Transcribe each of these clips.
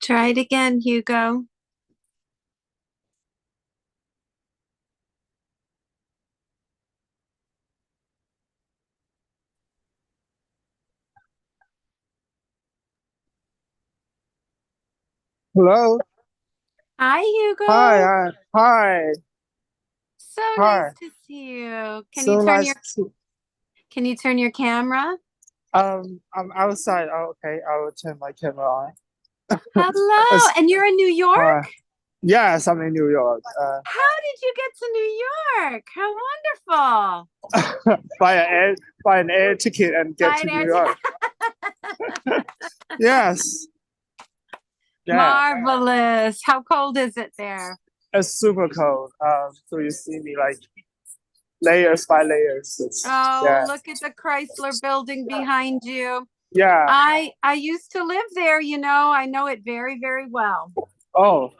Try it again, Hugo. Hello. Hi, Hi. Hugo. Hi. So nice Hi. to see you. So nice to. Can you turn your camera? I'm outside. Oh, okay. I will turn my camera on. Hello. It's- And you're in New York? Hi. Yes, I'm in New York. How did you get to New York? How wonderful. Buy an air ticket and get Fine to New air. York. Yes. Yeah. Marvelous. How cold is it there? It's super cold. So you see me like layers by layers. Oh, Yeah. look at the Chrysler building behind you. Yeah. I used to live there, I know it very, very well. Oh,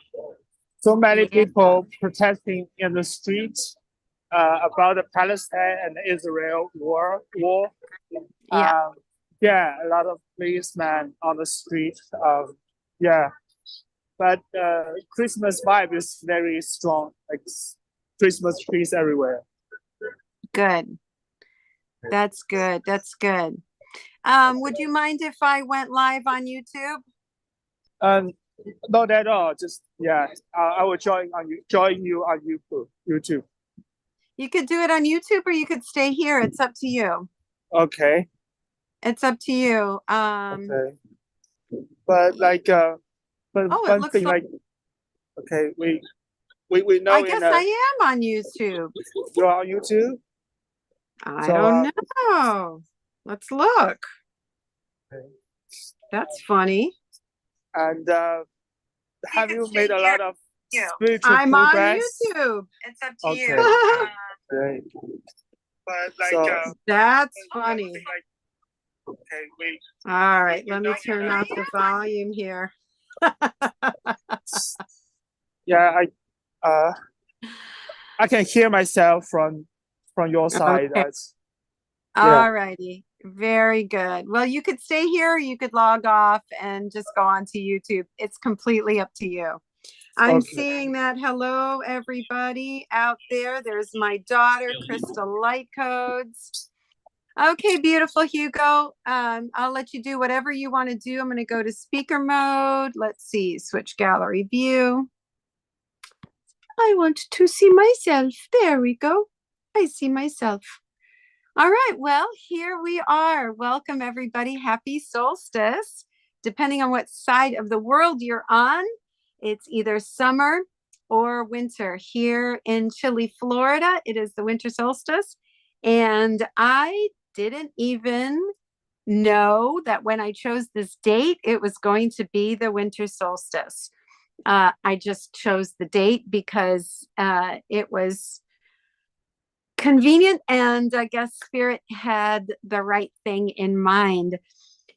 so many Yeah. people protesting in the streets about the Palestine and Israel war. Yeah. Yeah, a lot of policemen on the street. Yeah, but Christmas vibe is very strong. Like Christmas trees everywhere. Good. That's good. That's good. Would you mind if I went live on YouTube? Um, Not at all. Just yeah, I will join you on YouTube. YouTube. You could do it on YouTube or you could stay here. It's up to you. Okay. It's up to you. Okay. But but Oh, it one looks thing like like okay, we I know in guess I am on YouTube. you're on YouTube. I So don't know. Let's look. okay. That's funny. And You have could you stay made a here. lot of You. spiritual I'm on progress? YouTube. It's up to Okay, you. great. But So that's funny. okay, wait. All right, let me turn off the volume here. Yeah, I can hear myself from your side. Okay. That's yeah. All righty. Very good. Well, you could stay here, or you could log off and just go on to YouTube. It's completely up to you. I'm Okay. seeing that. Hello, everybody out there. There's my daughter, Crystal Light Codes. Okay, beautiful Hugo. I'll let you do whatever you want to do. I'm going to go to speaker mode. Let's see, switch gallery view. I want to see myself. There we go. I see myself. All right, well, here we are. Welcome, everybody. Happy solstice. Depending on what side of the world you're on, it's either summer or winter. Here in Chile, Florida, it is the winter solstice. And I didn't even know that when I chose this date, it was going to be the winter solstice. I just chose the date because it was convenient, and I guess Spirit had the right thing in mind.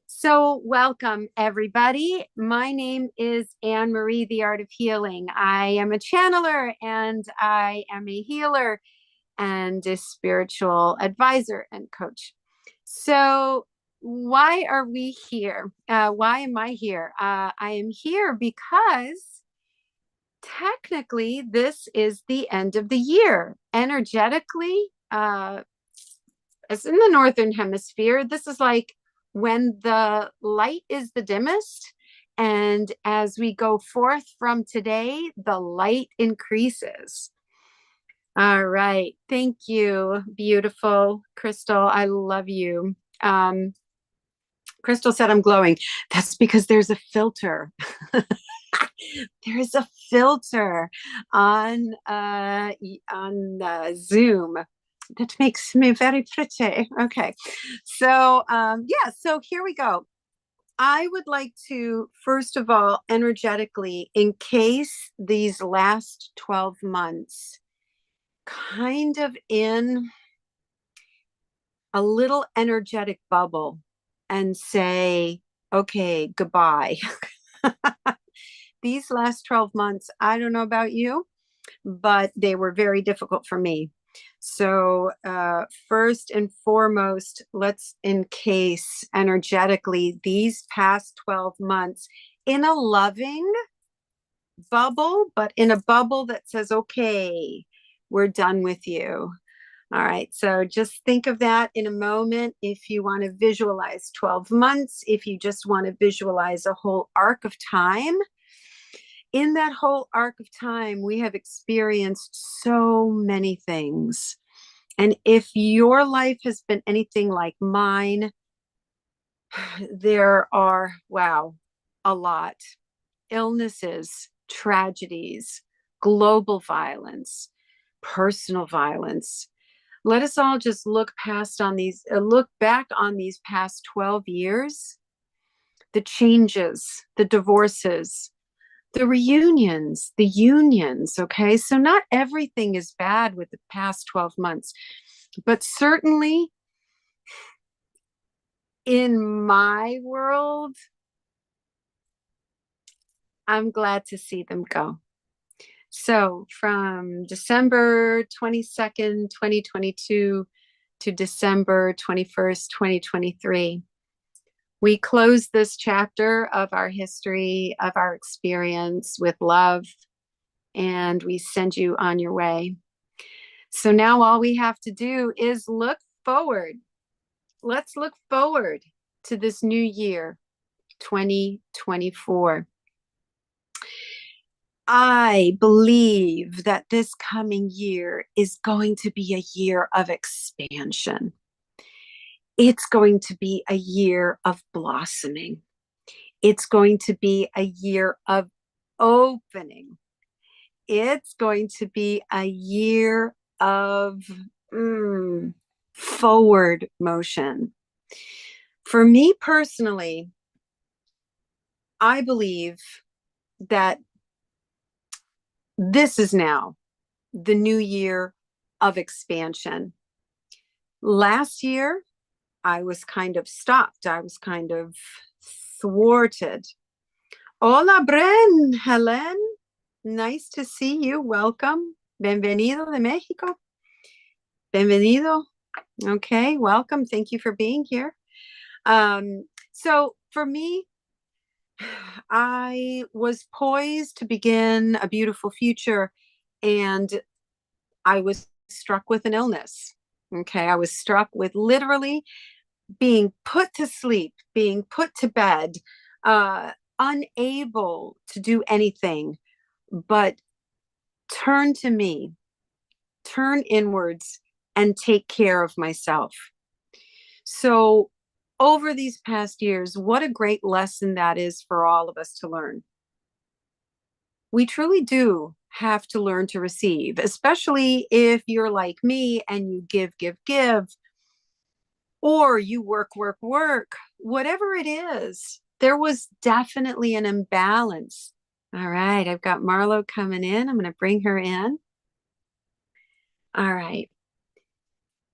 So, welcome everybody. My name is Anne Marie, the Art of Healing. I am a channeler and I am a healer and a spiritual advisor and coach. So, why are we here? Why am I here? I am here because technically this is the end of the year. Energetically, as in the northern hemisphere, this is like when the light is the dimmest, and as we go forth from today, the light increases. All right, thank you, beautiful Crystal. I love you. Crystal said I'm glowing. That's because there's a filter. There is a filter on Zoom that makes me very pretty. Okay, so yeah, so here we go. I would like to first of all, energetically, encase these last 12 months kind of in a little energetic bubble and say, okay, goodbye. These last 12 months, I don't know about you, but they were very difficult for me. So, first and foremost, let's encase energetically these past 12 months in a loving bubble, but in a bubble that says, okay, we're done with you. All right. So just think of that in a moment. If you want to visualize 12 months, if you just want to visualize a whole arc of time, in that whole arc of time, we have experienced so many things. And if your life has been anything like mine, there are, wow, a lot. Illnesses, tragedies, global violence, personal violence. Let us all just look back on these past 12 years, the changes, the divorces, the reunions, the unions. Okay. So not everything is bad with the past 12 months, but certainly in my world, I'm glad to see them go. So from December 22nd, 2022 to December 21st, 2023, we close this chapter of our history, of our experience with love, and we send you on your way. So now all we have to do is look forward. Let's look forward to this new year, 2024. I believe that this coming year is going to be a year of expansion. It's going to be a year of blossoming. It's going to be a year of opening. It's going to be a year of forward motion. For me personally, I believe that this is now the new year of expansion. Last year, I was kind of stopped. I was kind of thwarted. Hola, Bren, Helen. Nice to see you. Welcome. Bienvenido de Mexico. Bienvenido. Okay, welcome. Thank you for being here. So for me, I was poised to begin a beautiful future, and I was struck with an illness. Okay, I was struck with literally being put to sleep, being put to bed, unable to do anything but turn to me, turn inwards, and take care of myself. So over these past years, what a great lesson that is for all of us to learn. We truly do have to learn to receive, especially if you're like me and you give, or you work, whatever it is. There was definitely an imbalance. All right, I've got Marlo coming in. I'm going to bring her in. All right.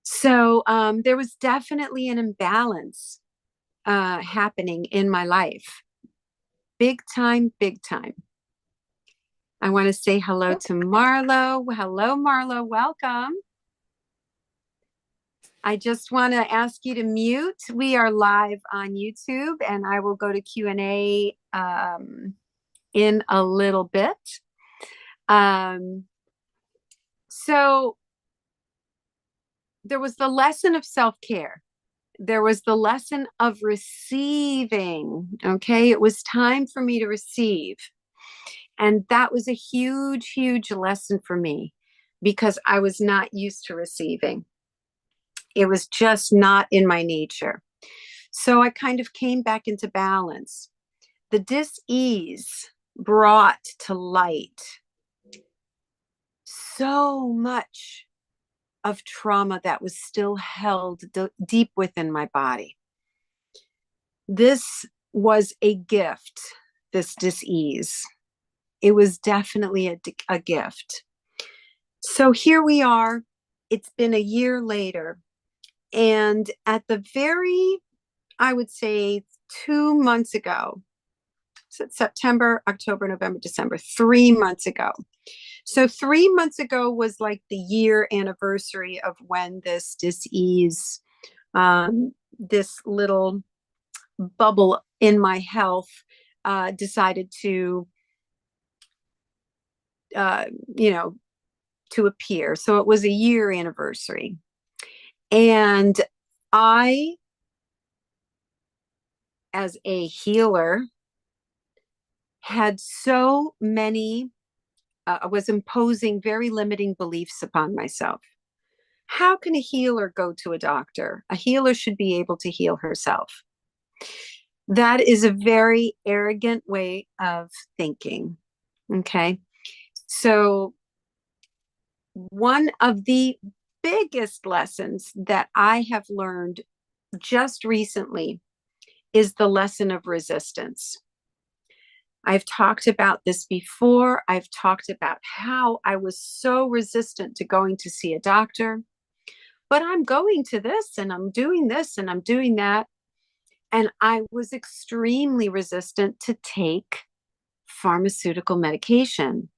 So there was definitely an imbalance happening in my life. Big time, big time. I want to say hello to Marlo. Hello, Marlo. Welcome. I just want to ask you to mute. We are live on YouTube, and I will go to Q&A in a little bit. So there was the lesson of self-care. There was the lesson of receiving. Okay, it was time for me to receive. And that was a huge, huge lesson for me because I was not used to receiving. It was just not in my nature. So I kind of came back into balance. The dis-ease brought to light so much of trauma that was still held deep within my body. This was a gift, this dis-ease. It was definitely a gift. So here we are. It's been a year later. And at the very, I would say 2 months ago, so September, October, November, December, 3 months ago. So 3 months ago was like the year anniversary of when this dis-ease, this little bubble in my health decided to, you know, to appear. So it was a year anniversary. And I, as a healer, had so many, was imposing very limiting beliefs upon myself. How can a healer go to a doctor? A healer should be able to heal herself. That is a very arrogant way of thinking. Okay. So, one of the biggest lessons that I have learned just recently is the lesson of resistance. I've talked about this before. I've talked about how I was so resistant to going to see a doctor, but I'm going to this and I'm doing this and I'm doing that. And I was extremely resistant to take pharmaceutical medication.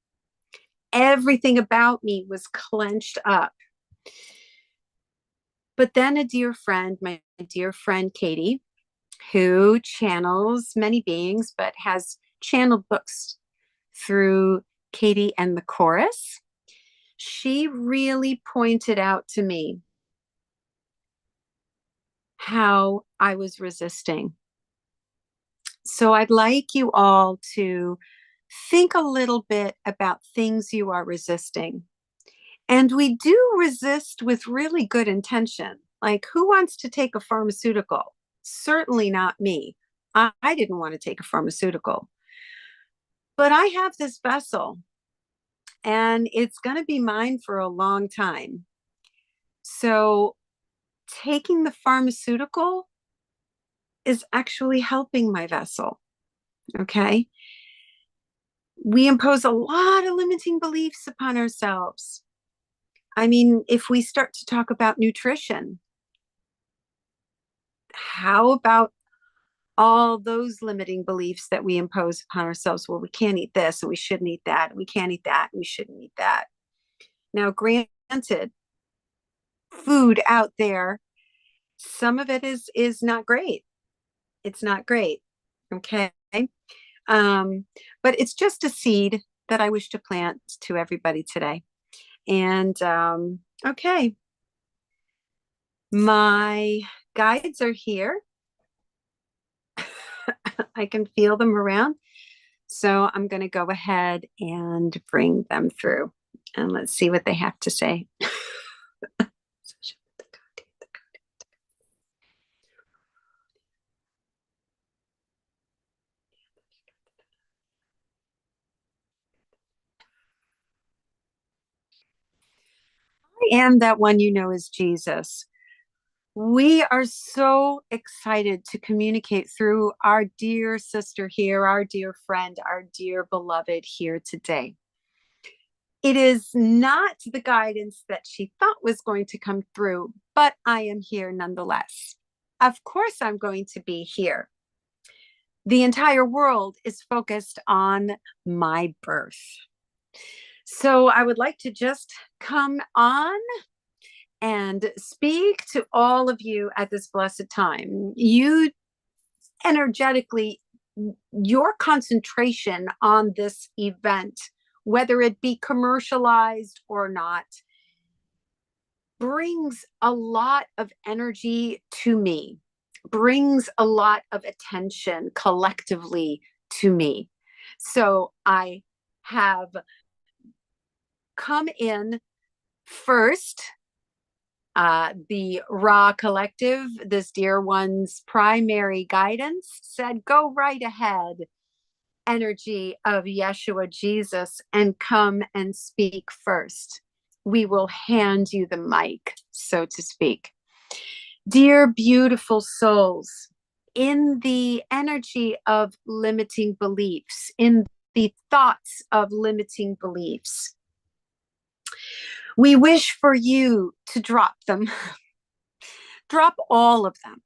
Everything about me was clenched up. But then a dear friend, my dear friend Katie, who channels many beings, but has channeled books through Katie and the Chorus, she really pointed out to me how I was resisting. So I'd like you all to think a little bit about things you are resisting. And we do resist with really good intention. Like, who wants to take a pharmaceutical? Certainly not me. I didn't want to take a pharmaceutical. But I have this vessel, and it's going to be mine for a long time. So taking the pharmaceutical is actually helping my vessel. Okay. We impose a lot of limiting beliefs upon ourselves. I mean, if we start to talk about nutrition, how about all those limiting beliefs that we impose upon ourselves? Well, we can't eat this and we shouldn't eat that. And we can't eat that and we shouldn't eat that. Now, granted, food out there, some of it is not great. It's not great. Okay. But it's just a seed that I wish to plant to everybody today. And okay, my guides are here. I can feel them around. So I'm going to go ahead and bring them through. And let's see what they have to say. I am that one you know as Jesus. We are so excited to communicate through our dear sister here, our dear friend, our dear beloved here today. It is not the guidance that she thought was going to come through, but I am here nonetheless. Of course, I'm going to be here. The entire world is focused on my birth. So I would like to just come on and speak to all of you at this blessed time. You energetically, your concentration on this event, whether it be commercialized or not, brings a lot of energy to me, brings a lot of attention collectively to me. So I have come in first. The Ra Collective, this dear one's primary guidance, said, go right ahead, energy of Yeshua Jesus, and come and speak first. We will hand you the mic, so to speak. Dear beautiful souls, in the energy of limiting beliefs, in the thoughts of limiting beliefs, we wish for you to drop them. Drop all of them.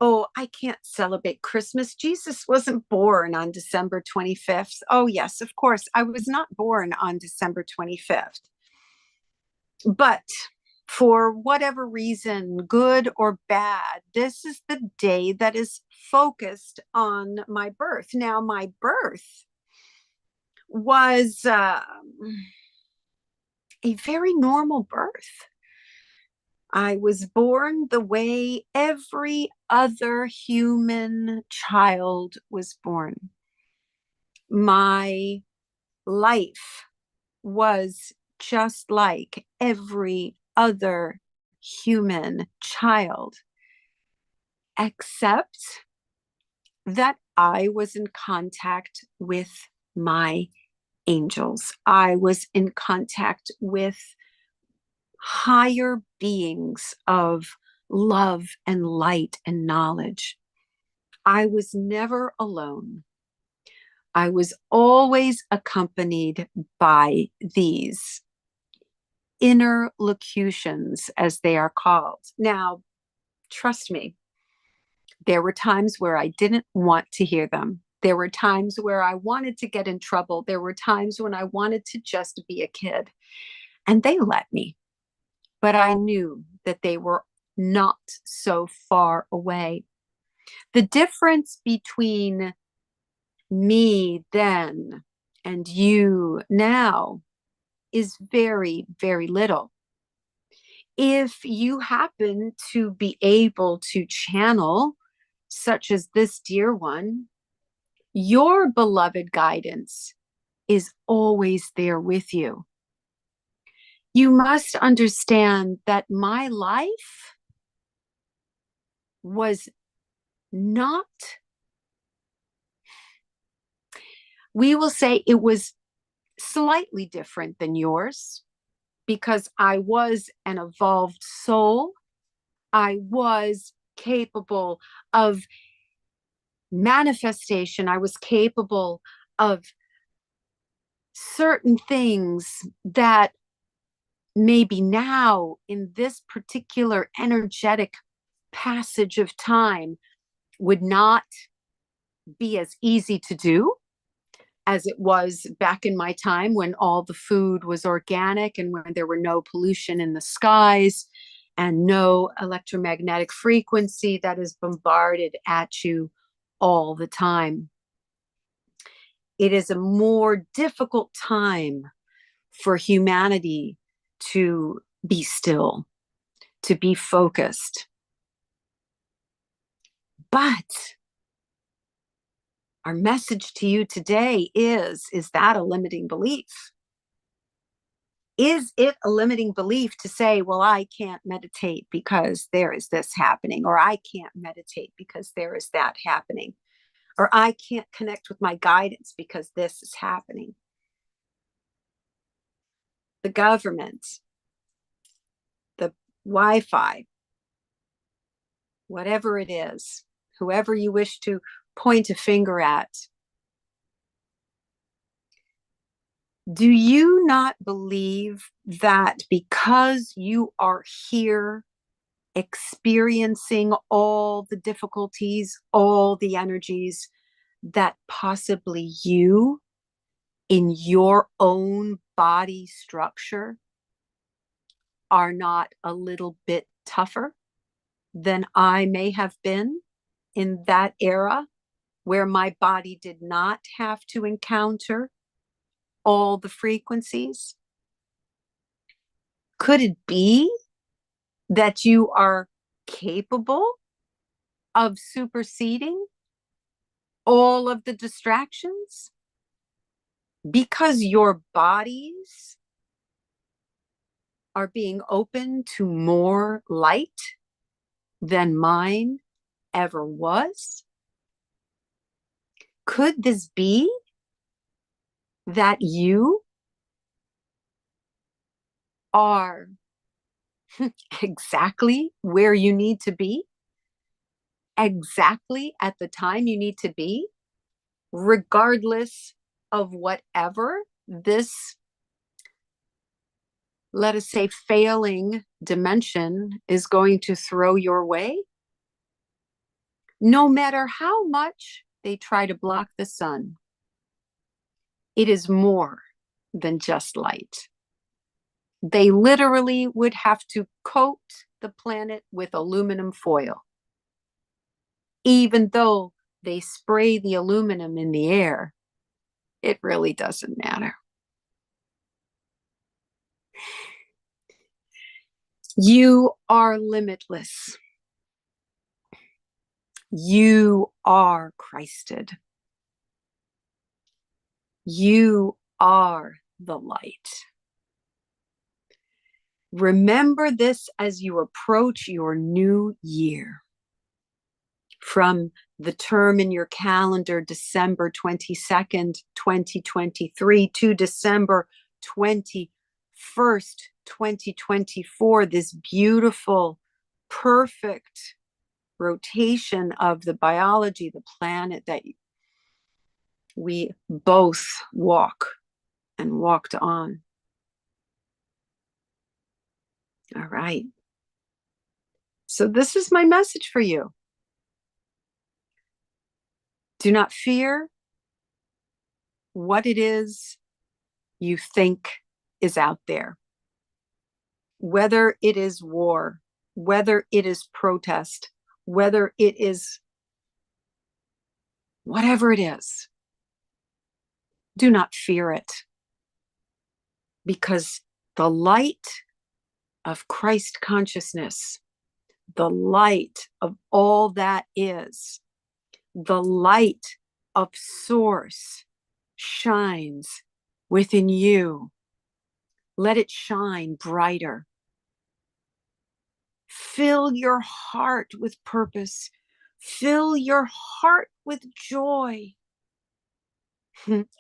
Oh, I can't celebrate Christmas. Jesus wasn't born on December 25th. Oh, yes, of course. I was not born on December 25th. But for whatever reason, good or bad, this is the day that is focused on my birth. Now, my birth was a very normal birth. I was born the way every other human child was born. My life was just like every other human child, except that I was in contact with my angels. I was in contact with higher beings of love and light and knowledge. I was never alone. I was always accompanied by these inner locutions, as they are called. Now, trust me, there were times where I didn't want to hear them. There were times where I wanted to get in trouble. There were times when I wanted to just be a kid, and they let me. But I knew that they were not so far away. The difference between me then and you now is very, very little. If you happen to be able to channel, such as this dear one, your beloved guidance is always there with you. You must understand that my life was not, we will say it was slightly different than yours, because I was an evolved soul. I was capable of manifestation. I was capable of certain things that maybe now, in this particular energetic passage of time, would not be as easy to do as it was back in my time, when all the food was organic and when there were no pollution in the skies and no electromagnetic frequency that is bombarded at you all the time. It is a more difficult time for humanity to be still, to be focused. But our message to you today is that a limiting belief? Is it a limiting belief to say, well, I can't meditate because there is this happening, or I can't meditate because there is that happening, or I can't connect with my guidance because this is happening? The government, the Wi-Fi, whatever it is, whoever you wish to point a finger at, do you not believe that because you are here experiencing all the difficulties, all the energies, that possibly you, in your own body structure, are not a little bit tougher than I may have been in that era, where my body did not have to encounter all the frequencies? Could it be that you are capable of superseding all of the distractions because your bodies are being open to more light than mine ever was? Could this be that you are exactly where you need to be, exactly at the time you need to be, regardless of whatever this, let us say, failing dimension is going to throw your way? No matter how much they try to block the sun, it is more than just light. They literally would have to coat the planet with aluminum foil, even though they spray the aluminum in the air. It really doesn't matter. You are limitless. You are Christed. You are the light. Remember this as you approach your new year. From the term in your calendar, December 22nd, 2023 to December 21st, 2024, this beautiful, perfect rotation of the biology, the planet that we both walk and walked on. All right. So this is my message for you. Do not fear what it is you think is out there. Whether it is war, whether it is protest, whether it is whatever it is, do not fear it. Because the light of Christ consciousness, the light of all that is, the light of Source shines within you. Let it shine brighter. Fill your heart with purpose. Fill your heart with joy.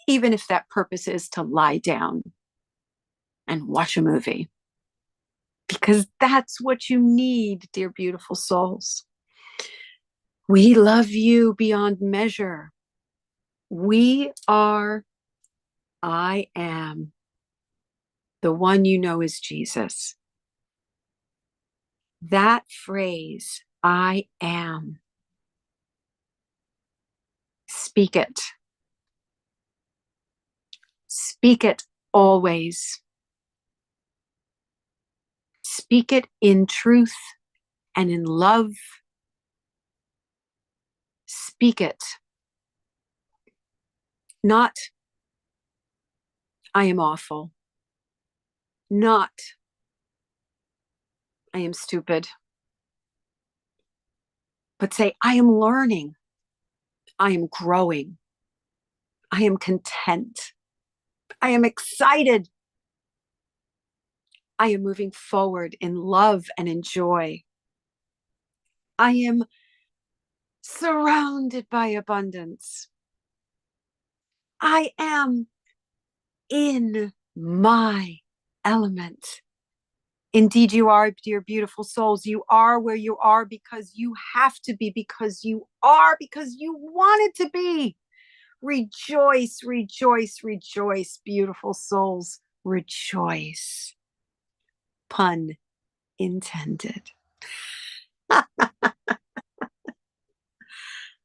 Even if that purpose is to lie down and watch a movie. Because that's what you need, dear beautiful souls. We love you beyond measure. We are, I am. The one you know is Jesus. That phrase, I am. Speak it. Speak it always. Speak it in truth and in love. Speak it. Not, I am awful. Not, I am stupid. But say, I am learning. I am growing. I am content. I am excited. I am moving forward in love and in joy. I am surrounded by abundance. I am in my element. Indeed, you are, dear beautiful souls. You are where you are because you have to be, because you are, because you wanted to be. Rejoice, rejoice, rejoice, beautiful souls. Rejoice. Pun intended.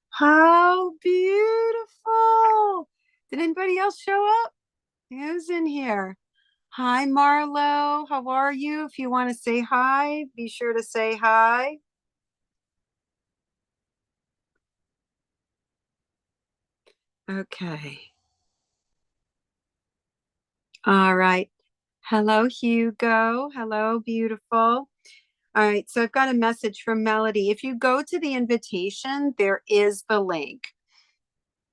How beautiful. Did anybody else show up? Who's in here? Hi, Marlo. How are you? If you want to say hi, be sure to say hi. Okay. All right. Hello, Hugo. Hello, beautiful. All right. So I've got a message from Melody. If you go to the invitation, there is the link.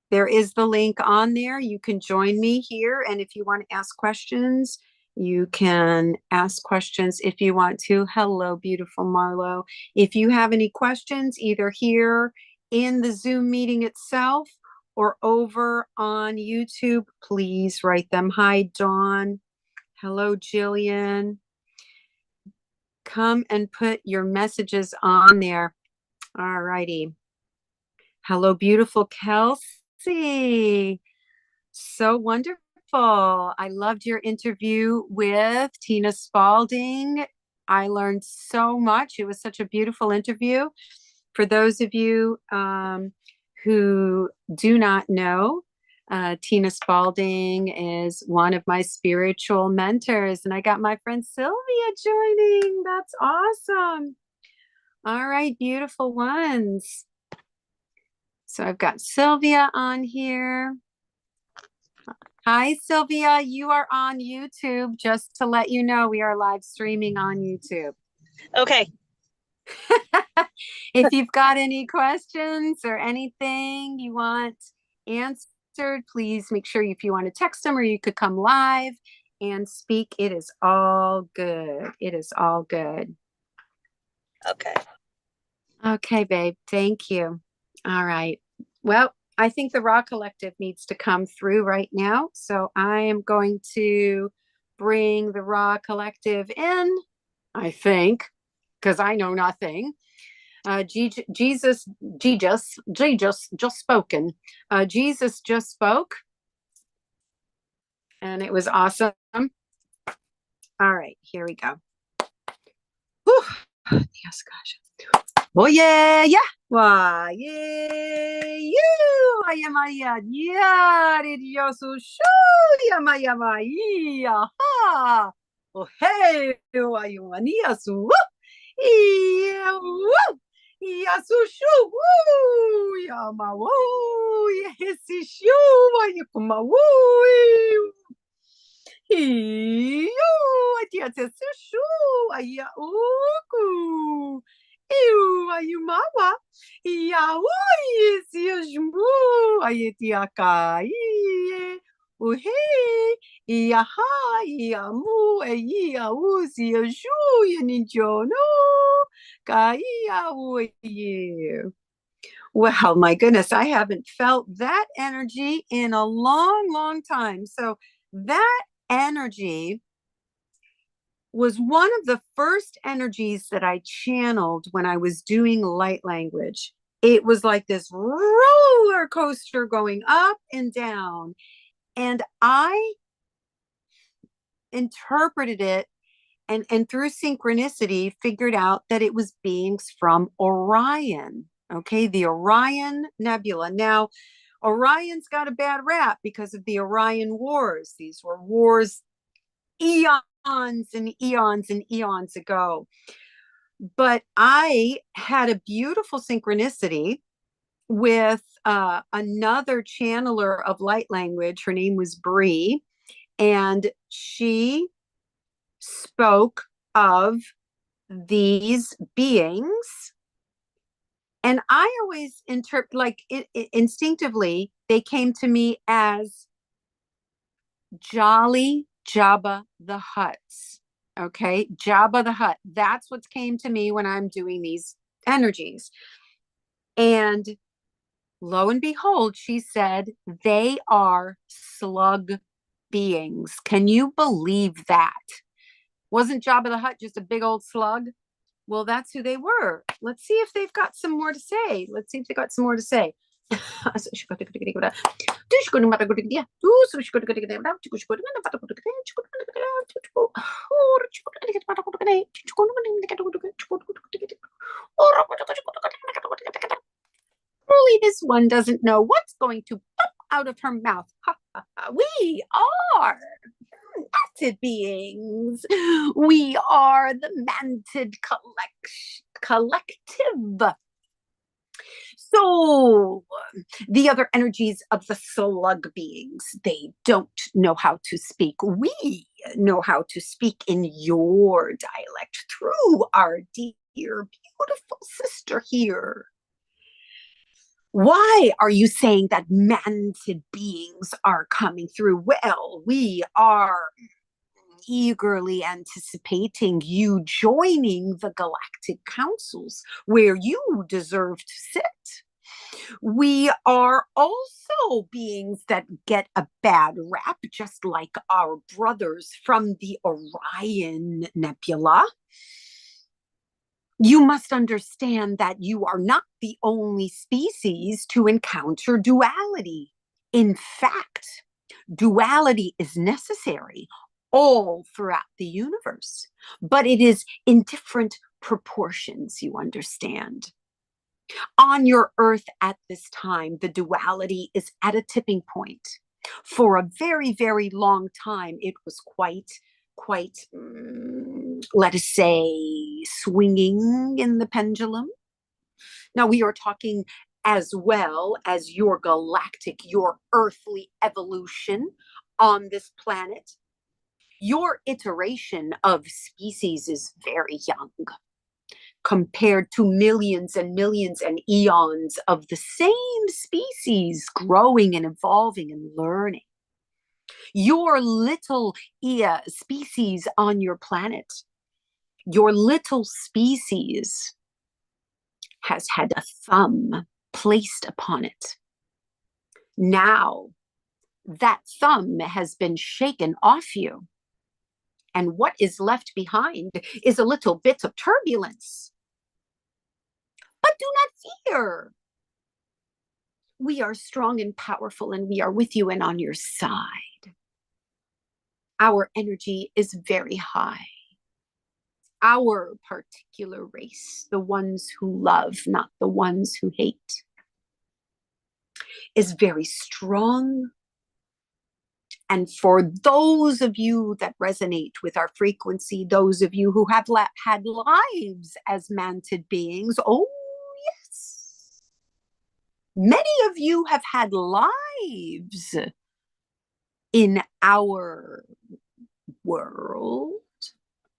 There is the link on there. You can join me here. And if you want to ask questions, you can ask questions if you want to. Hello, beautiful Marlo. If you have any questions, either here in the Zoom meeting itself or over on YouTube, please write them. Hi, Dawn. Hello, Jillian. Come and put your messages on there. All righty. Hello, beautiful Kelsey. So wonderful. I loved your interview with Tina Spalding. I learned so much. It was such a beautiful interview. For those of you who do not know, Tina Spalding is one of my spiritual mentors, and I got my friend Sylvia joining. That's awesome. All right, beautiful ones. So I've got Sylvia on here. Hi, Sylvia. You are on YouTube. Just to let you know, we are live streaming on YouTube. Okay. If you've got any questions or anything you want answered, please make sure if you want to text them or you could come live and speak. It is all good. It is all good. Okay. Okay, babe. Thank you. All right. Well, I think the Raw Collective needs to come through right now. So I am going to bring the Raw Collective in, I think, because I know nothing. Jesus just spoken. Jesus just spoke, and it was awesome. All right, here we go. Whew. Yes, gosh. Oh yeah, yeah. Why, yeah, you. I am a yeah. Did you so show ya my yeah. Ha. Oh hey, why you mania so? Yeah, woo. Yasushu, woo, yama, woo, yesishu, wayakuma, woo, hiyo, atiatesushu, aya, uku, iu, ayumawa, yawu, yesiyajmu, ayetiaka, iye, uhe, iyaha, iyamu, iyawu, siyashu, yaninjono. Well, my goodness, I haven't felt that energy in a long, long time. So that energy was one of the first energies that I channeled when I was doing light language. It was like this roller coaster going up and down. And I interpreted it and through synchronicity figured out that it was beings from Orion. Okay, the Orion Nebula. Now, Orion's got a bad rap because of the Orion Wars. These were wars eons and eons and eons ago. But I had a beautiful synchronicity with another channeler of light language. Her name was Bree, and she spoke of these beings, and I always interpret like instinctively they came to me as Jolly Jabba the Hutts. Okay, Jabba the Hutt. That's what came to me when I'm doing these energies. And lo and behold, she said they are slug beings. Can you believe that? Wasn't Jabba the Hutt just a big old slug? Well, that's who they were. Let's see if they've got some more to say. Let's see if they got some more to say. Surely this one doesn't know what's going to pop out of her mouth. We are mantid beings. We are the mantid collective. So the other energies of the slug beings, they don't know how to speak. We know how to speak in your dialect through our dear, beautiful sister here. Why are you saying that mantid beings are coming through? Well, we are eagerly anticipating you joining the galactic councils where you deserve to sit. We are also beings that get a bad rap, just like our brothers from the Orion Nebula. You must understand that you are not the only species to encounter duality. In fact, duality is necessary all throughout the universe, but it is in different proportions, you understand. On your earth at this time, the duality is at a tipping point. For a very, very long time, it was quite, let us say, swinging in the pendulum. Now, we are talking as well as your galactic, your earthly evolution on this planet. Your iteration of species is very young compared to millions and millions and eons of the same species growing and evolving and learning. Your little species on your planet, your little species has had a thumb placed upon it. Now, that thumb has been shaken off you. And what is left behind is a little bit of turbulence. But do not fear. We are strong and powerful, and we are with you and on your side. Our energy is very high. Our particular race, the ones who love, not the ones who hate, is very strong. And for those of you that resonate with our frequency, those of you who have had lives as manted beings, oh yes, many of you have had lives in our world,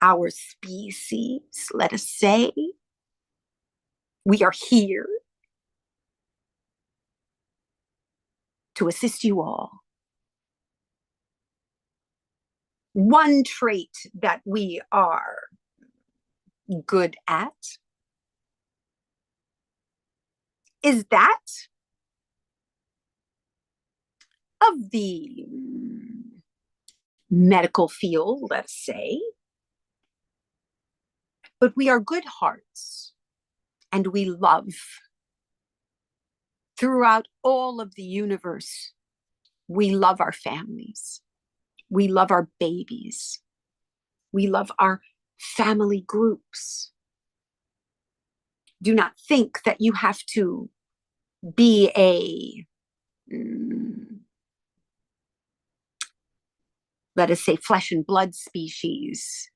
our species, let us say. We are here to assist you all. One trait that we are good at is that of the medical field, let's say. But we are good hearts, and we love. Throughout all of the universe, we love our families. We love our babies. We love our family groups. Do not think that you have to be a, let us say, flesh and blood species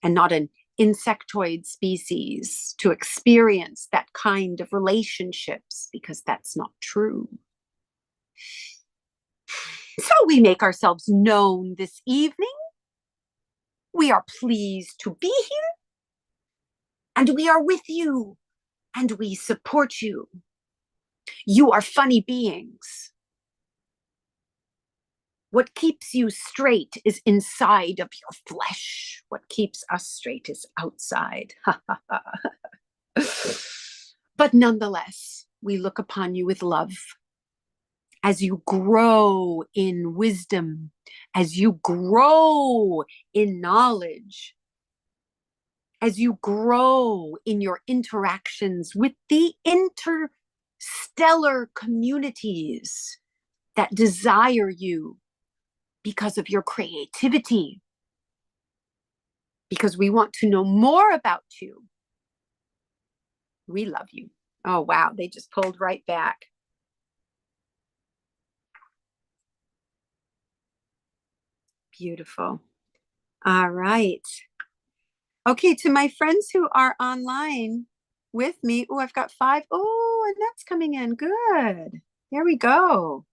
and not an insectoid species to experience that kind of relationships, because that's not true. So we make ourselves known this evening. We are pleased to be here, and we are with you, and we support you. You are funny beings. What keeps you straight is inside of your flesh. What keeps us straight is outside. But nonetheless, we look upon you with love. As you grow in wisdom, as you grow in knowledge, as you grow in your interactions with the interstellar communities that desire you because of your creativity, because we want to know more about you. We love you. Oh, wow. They just pulled right back. Beautiful. All right. Okay, to my friends who are online with me. Oh, I've got 5. Oh, and that's coming in. Good. Here we go.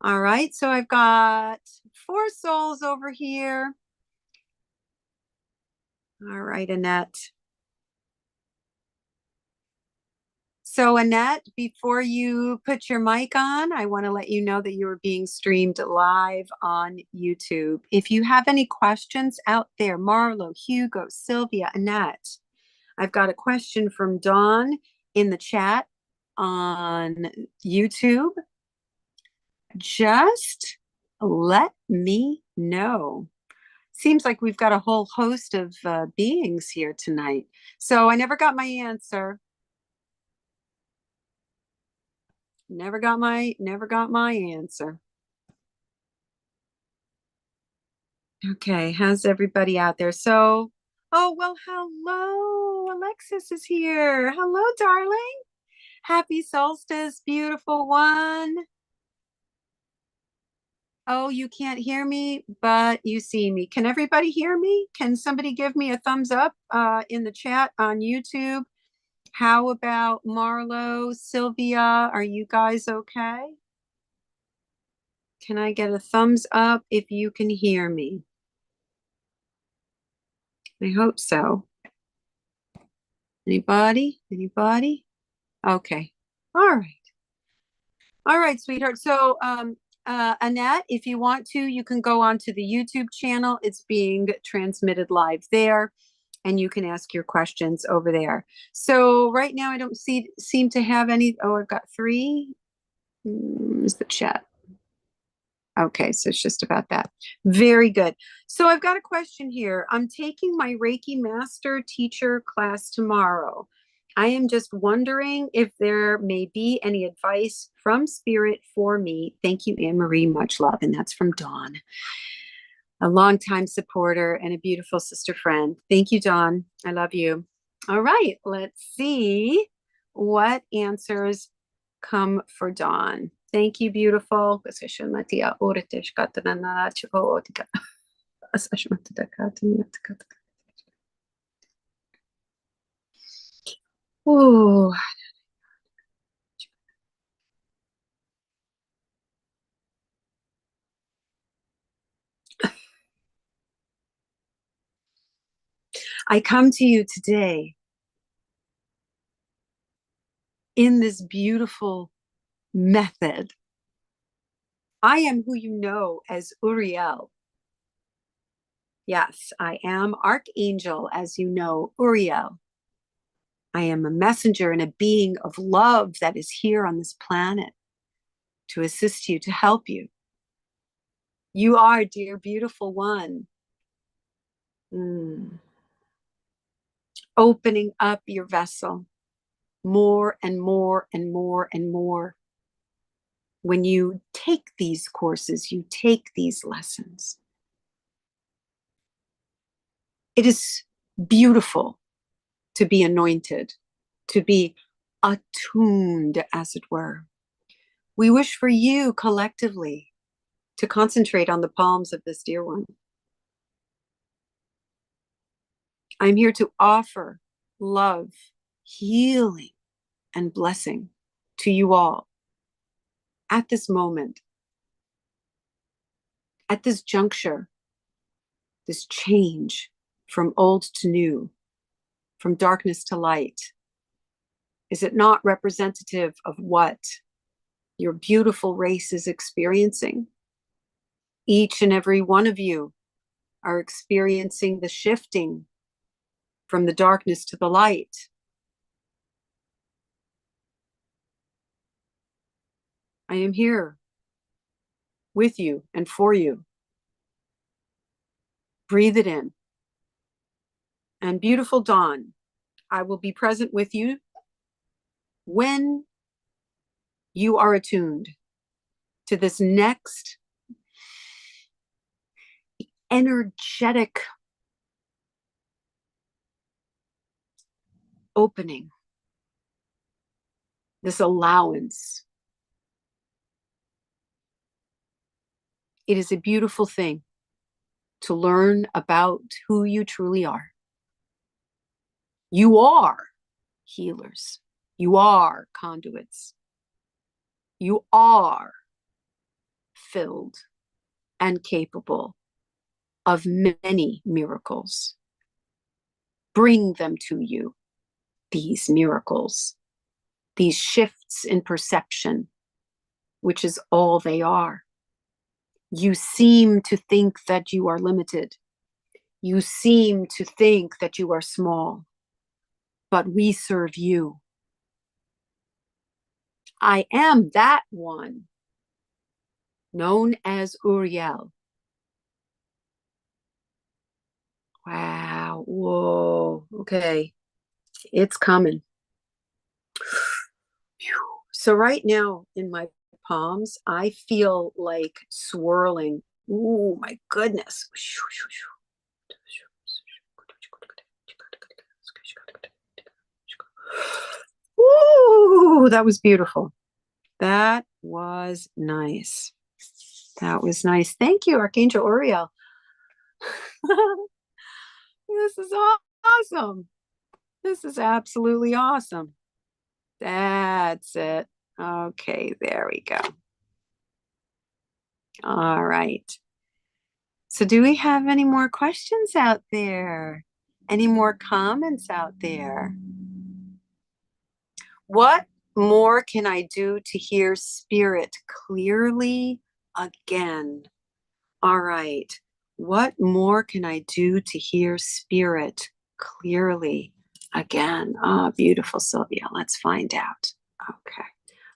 All right, so I've got 4 souls over here. All right, Annette. So Annette, before you put your mic on, I want to let you know that you are being streamed live on YouTube. If you have any questions out there, Marlo, Hugo, Sylvia, Annette, I've got a question from Dawn in the chat on YouTube. Just let me know. Seems like we've got a whole host of beings here tonight. So I never got my answer. Never got my answer. Okay, how's everybody out there? So, oh, well, hello. Alexis is here. Hello, darling. Happy solstice, beautiful one. Oh, you can't hear me, but you see me. Can everybody hear me? Can somebody give me a thumbs up in the chat on YouTube? How about Marlo, Sylvia? Are you guys okay? Can I get a thumbs up if you can hear me? I hope so. Anybody? Anybody? Okay. All right. All right, sweetheart. So, Annette, if you want to, you can go onto the YouTube channel. It's being transmitted live there, and you can ask your questions over there. So right now I don't seem to have any. Oh, I've got 3. Is the chat. Okay, so it's just about that. Very good. So I've got a question here. I'm taking my Reiki Master Teacher class tomorrow. I am just wondering if there may be any advice from Spirit for me. Thank you, Anne Marie. Much love. And that's from Dawn, a longtime supporter and a beautiful sister friend. Thank you, Dawn. I love you. All right, let's see what answers come for Dawn. Thank you, beautiful. Ooh. I come to you today in this beautiful method. I am who you know as Uriel. Yes, I am Archangel, as you know, Uriel. I am a messenger and a being of love that is here on this planet to assist you, to help you. You are, dear beautiful one. Opening up your vessel more and more and more and more. When you take these courses, you take these lessons. It is beautiful to be anointed, to be attuned, as it were. We wish for you collectively to concentrate on the palms of this dear one. I'm here to offer love, healing, and blessing to you all at this moment, at this juncture, this change from old to new, from darkness to light. Is it not representative of what your beautiful race is experiencing? Each and every one of you are experiencing the shifting from the darkness to the light. I am here with you and for you. Breathe it in. And beautiful Dawn, I will be present with you when you are attuned to this next energetic opening, this allowance. It is a beautiful thing to learn about who you truly are. You are healers. You are conduits. You are filled and capable of many miracles. Bring them to you, these miracles, these shifts in perception, which is all they are. You seem to think that you are limited. You seem to think that you are small, but we serve you. I am that one, known as Uriel. Wow. Whoa. Okay. It's coming. So right now in my palms, I feel like swirling. Oh my goodness. Ooh, that was beautiful. That was nice. That was nice. Thank you, Archangel Uriel. This is awesome. This is absolutely awesome. That's it. Okay, there we go. All right. So do we have any more questions out there? Any more comments out there? What more can I do to hear spirit clearly again? All right. What more can I do to hear spirit clearly again? Ah, beautiful, Sylvia. Let's find out. Okay.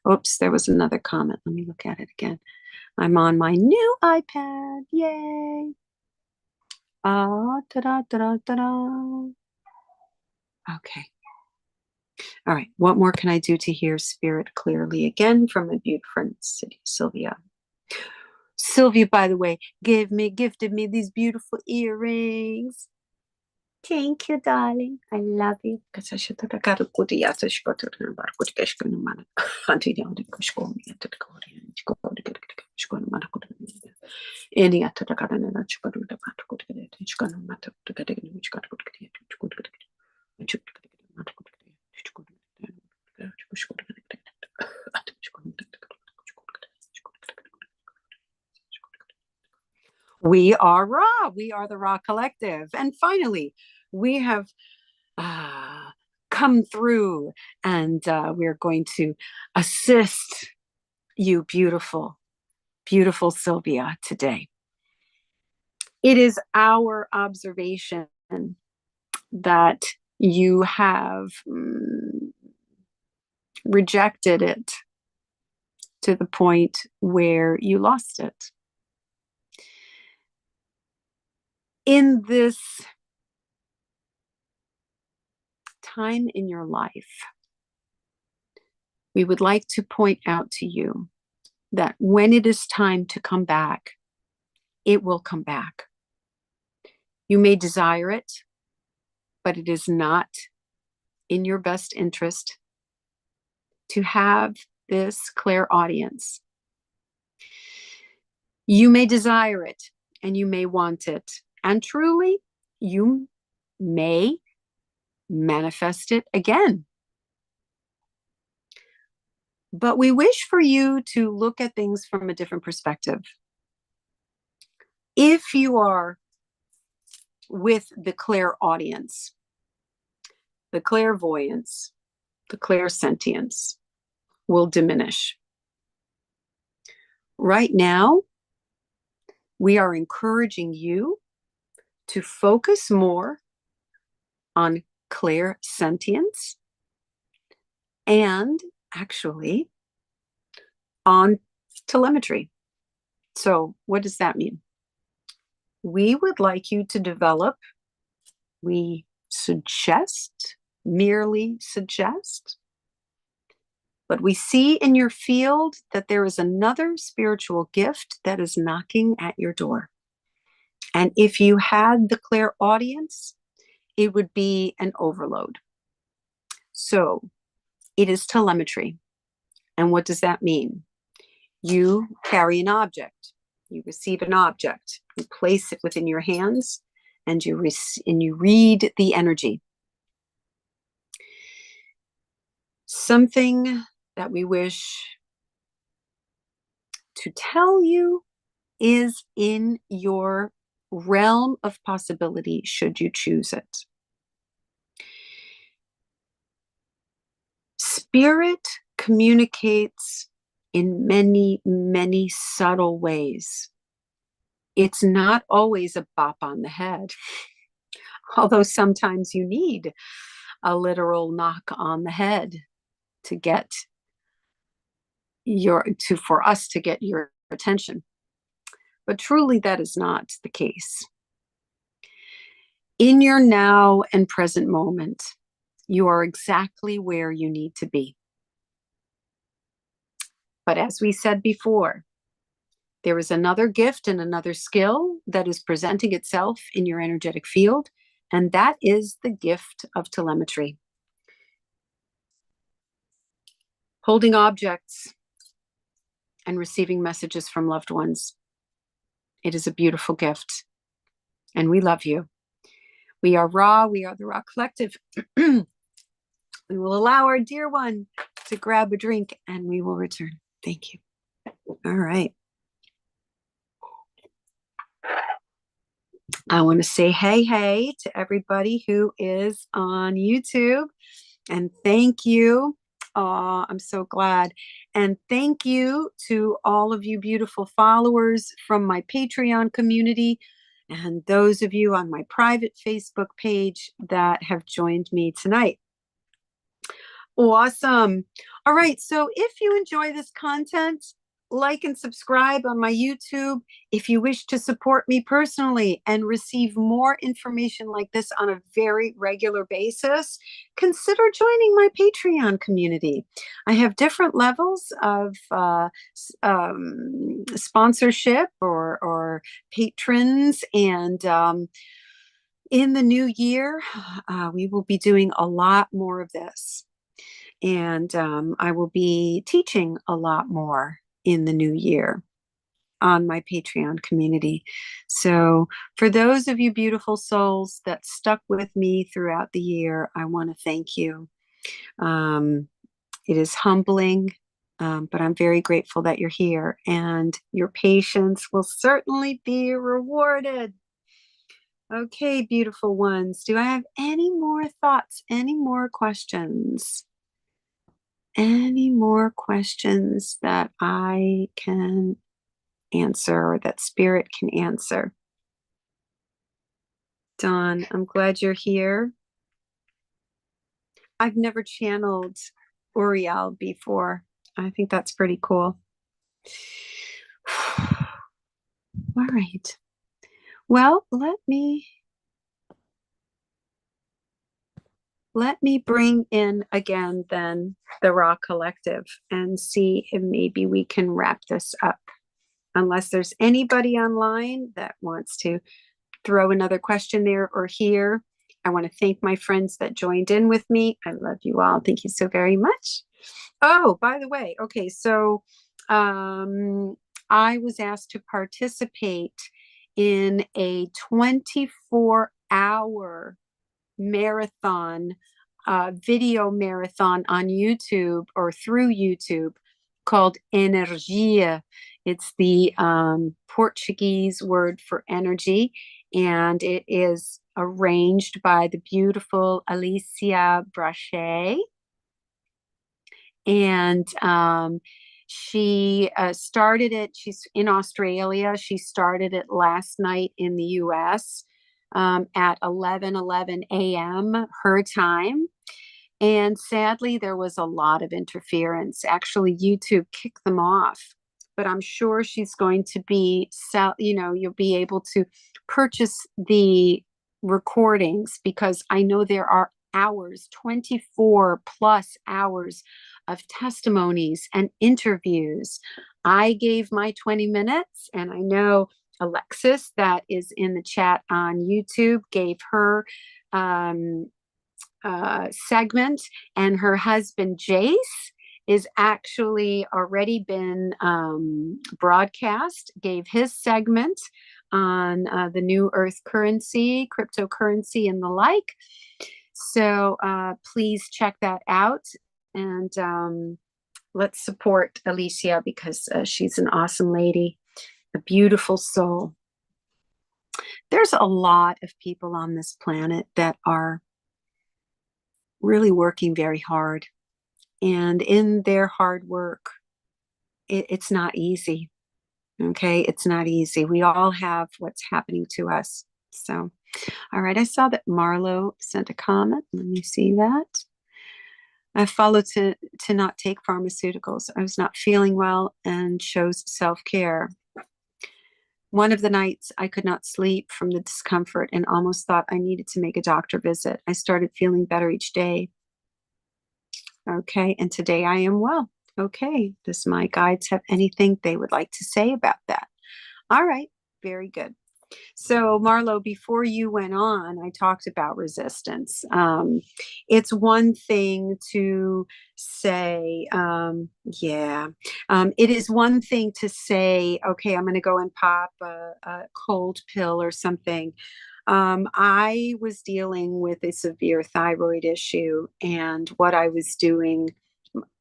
Oops, there was another comment. Let me look at it again. I'm on my new iPad. Yay. Ah, ta-da, ta-da, ta-da. Okay. All right. What more can I do to hear spirit clearly again from my beautiful friend, Sylvia? Sylvia, by the way, gifted me these beautiful earrings. Thank you, darling. I love you. We are Ra. We are the Ra Collective. And finally, we have come through and we're going to assist you, beautiful, beautiful Sylvia, today. It is our observation that you have rejected it to the point where you lost it. In this time in your life, we would like to point out to you that when it is time to come back, it will come back. You may desire it, but it is not in your best interest to have this clairaudience. You may desire it and you may want it, and truly, you may manifest it again. But we wish for you to look at things from a different perspective. If you are with the clairaudience, the clairvoyance, the clairsentience will diminish. Right now, we are encouraging you to focus more on clairsentience and actually on telemetry. So what does that mean? We would like you to develop, we suggest, merely suggest, but we see in your field that there is another spiritual gift that is knocking at your door. And if you had the clairaudience, it would be an overload. So it is telemetry. And what does that mean? You carry an object, you receive an object, you place it within your hands, and you read the energy. Something that we wish to tell you is in your realm of possibility, should you choose it. Spirit communicates in many, many subtle ways. It's not always a bop on the head, although sometimes you need a literal knock on the head to get for us to get your attention. But truly, that is not the case. In your now and present moment, you are exactly where you need to be. But as we said before, there is another gift and another skill that is presenting itself in your energetic field, and that is the gift of telemetry. holding objects and receiving messages from loved ones. It is a beautiful gift, and we love you. We are Ra. We are the Ra Collective. We will allow our dear one to grab a drink, and we will return. Thank you. All right. I want to say hey to everybody who is on YouTube, and thank you. I'm so glad. And thank you to all of you beautiful followers from my Patreon community and those of you on my private Facebook page that have joined me tonight. Awesome. All right. So if you enjoy this content, like and subscribe on my YouTube. If you wish to support me personally and receive more information like this on a very regular basis, consider joining my Patreon community. I have different levels of sponsorship or patrons, and in the new year, we will be doing a lot more of this. And I will be teaching a lot more in the new year on my Patreon community. So for those of you beautiful souls that stuck with me throughout the year, I want to thank you. It is humbling, but I'm very grateful that you're here, and your patience will certainly be rewarded. Okay, beautiful ones. Do I have any more thoughts, any more questions? Any more questions that I can answer or that Spirit can answer? Dawn, I'm glad you're here. I've never channeled Uriel before. I think that's pretty cool. All right. Well, let me bring in again then the Raw Collective and see if maybe we can wrap this up. Unless there's anybody online that wants to throw another question there or here. I want to thank my friends that joined in with me. I love you all. Thank you so very much. Oh, by the way, okay, so I was asked to participate in a 24-hour marathon, video marathon on YouTube or through YouTube called Energia. It's the Portuguese word for energy, and it is arranged by the beautiful Alicia Brachet. And she started it, she's in Australia. She started it last night in the US at 11:11 a.m. her time. And sadly, there was a lot of interference. Actually, YouTube kicked them off. But I'm sure she's going to be, you'll be able to purchase the recordings, because I know there are hours, 24 plus hours of testimonies and interviews. I gave my 20 minutes, and I know Alexis, that is in the chat on YouTube, gave her segment, and her husband Jace is actually already been broadcast, gave his segment on the new earth currency, cryptocurrency, and the like. So please check that out, and let's support Alicia, because she's an awesome lady, a beautiful soul. There's a lot of people on this planet that are really working very hard. And in their hard work, it's not easy. Okay, it's not easy. We all have what's happening to us. So, all right, I saw that Marlo sent a comment. Let me see that. I followed to not take pharmaceuticals. I was not feeling well and chose self-care. One of the nights I could not sleep from the discomfort and almost thought I needed to make a doctor visit. I started feeling better each day. Okay, and today I am well. Okay, does my guides have anything they would like to say about that? All right, very good. So, Marlo, before you went on, I talked about resistance. It's one thing to say, it is one thing to say, okay, I'm going to go and pop a cold pill or something. I was dealing with a severe thyroid issue, and what I was doing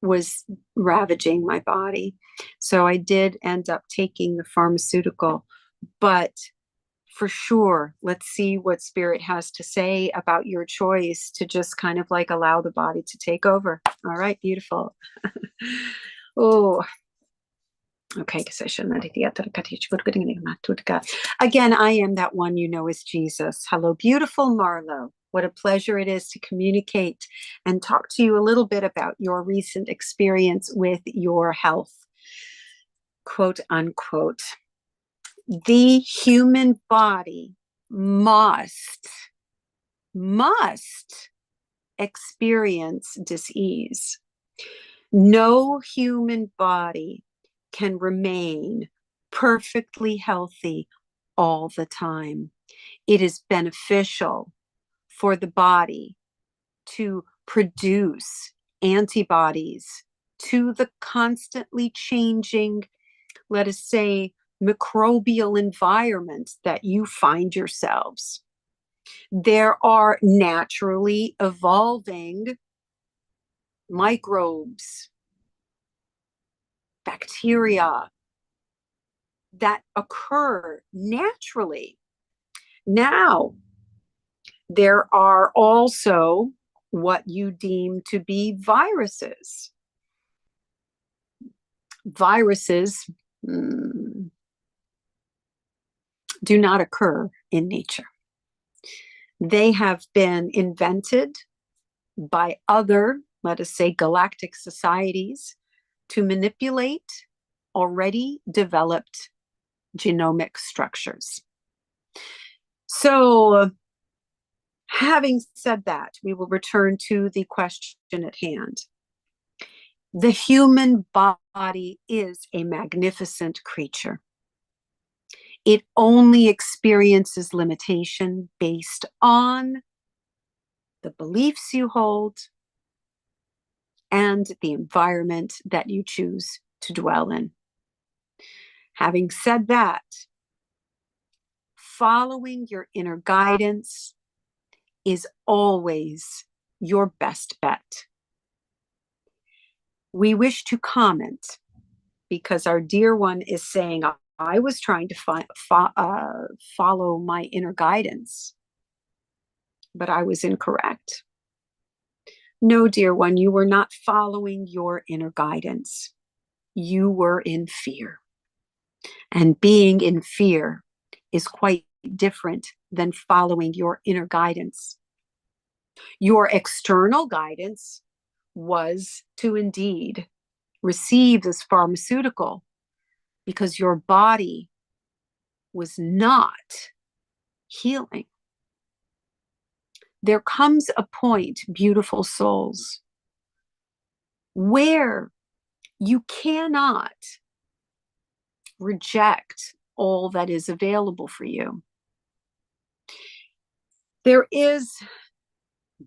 was ravaging my body. So I did end up taking the pharmaceutical, but for sure, let's see what spirit has to say about your choice to just kind of like allow the body to take over. All right, beautiful. Oh, okay. Again, I am that one you know as Jesus. Hello, beautiful Marlo. What a pleasure it is to communicate and talk to you a little bit about your recent experience with your health, quote unquote. The human body must experience dis-ease. No human body can remain perfectly healthy all the time. It is beneficial for the body to produce antibodies to the constantly changing, let us say, microbial environment that you find yourselves. There are naturally evolving microbes, bacteria that occur naturally. Now, there are also what you deem to be viruses. Viruses do not occur in nature. They have been invented by other, let us say, galactic societies to manipulate already developed genomic structures. So, having said that, we will return to the question at hand. The human body is a magnificent creature. It only experiences limitation based on the beliefs you hold and the environment that you choose to dwell in. Having said that, following your inner guidance is always your best bet. We wish to comment because our dear one is saying, I was trying to follow my inner guidance, but I was incorrect. No, dear one, you were not following your inner guidance. You were in fear. And being in fear is quite different than following your inner guidance. Your external guidance was to indeed receive this pharmaceutical because your body was not healing. There comes a point, beautiful souls, where you cannot reject all that is available for you. There is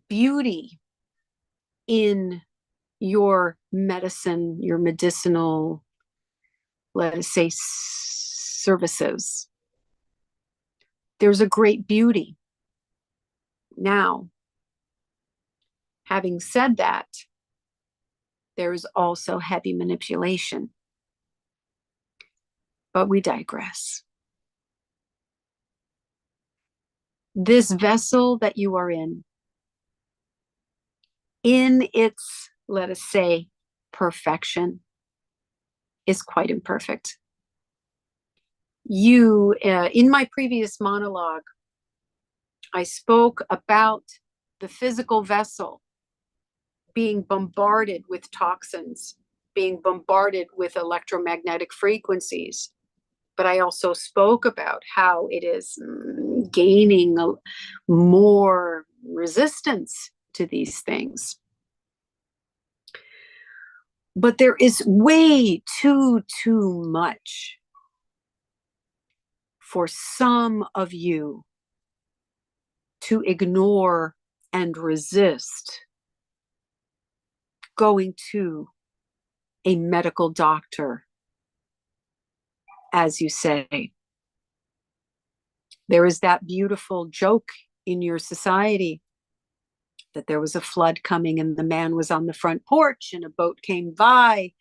beauty in your medicine, your medicinal, let us say, services. There's a great beauty. Now, having said that, there is also heavy manipulation. But we digress. This vessel that you are in its, let us say, perfection, is quite imperfect. In my previous monologue, I spoke about the physical vessel being bombarded with toxins, being bombarded with electromagnetic frequencies. But I also spoke about how it is gaining more resistance to these things. But there is way too much for some of you to ignore and resist going to a medical doctor, as you say. There is that beautiful joke in your society that there was a flood coming and the man was on the front porch and a boat came by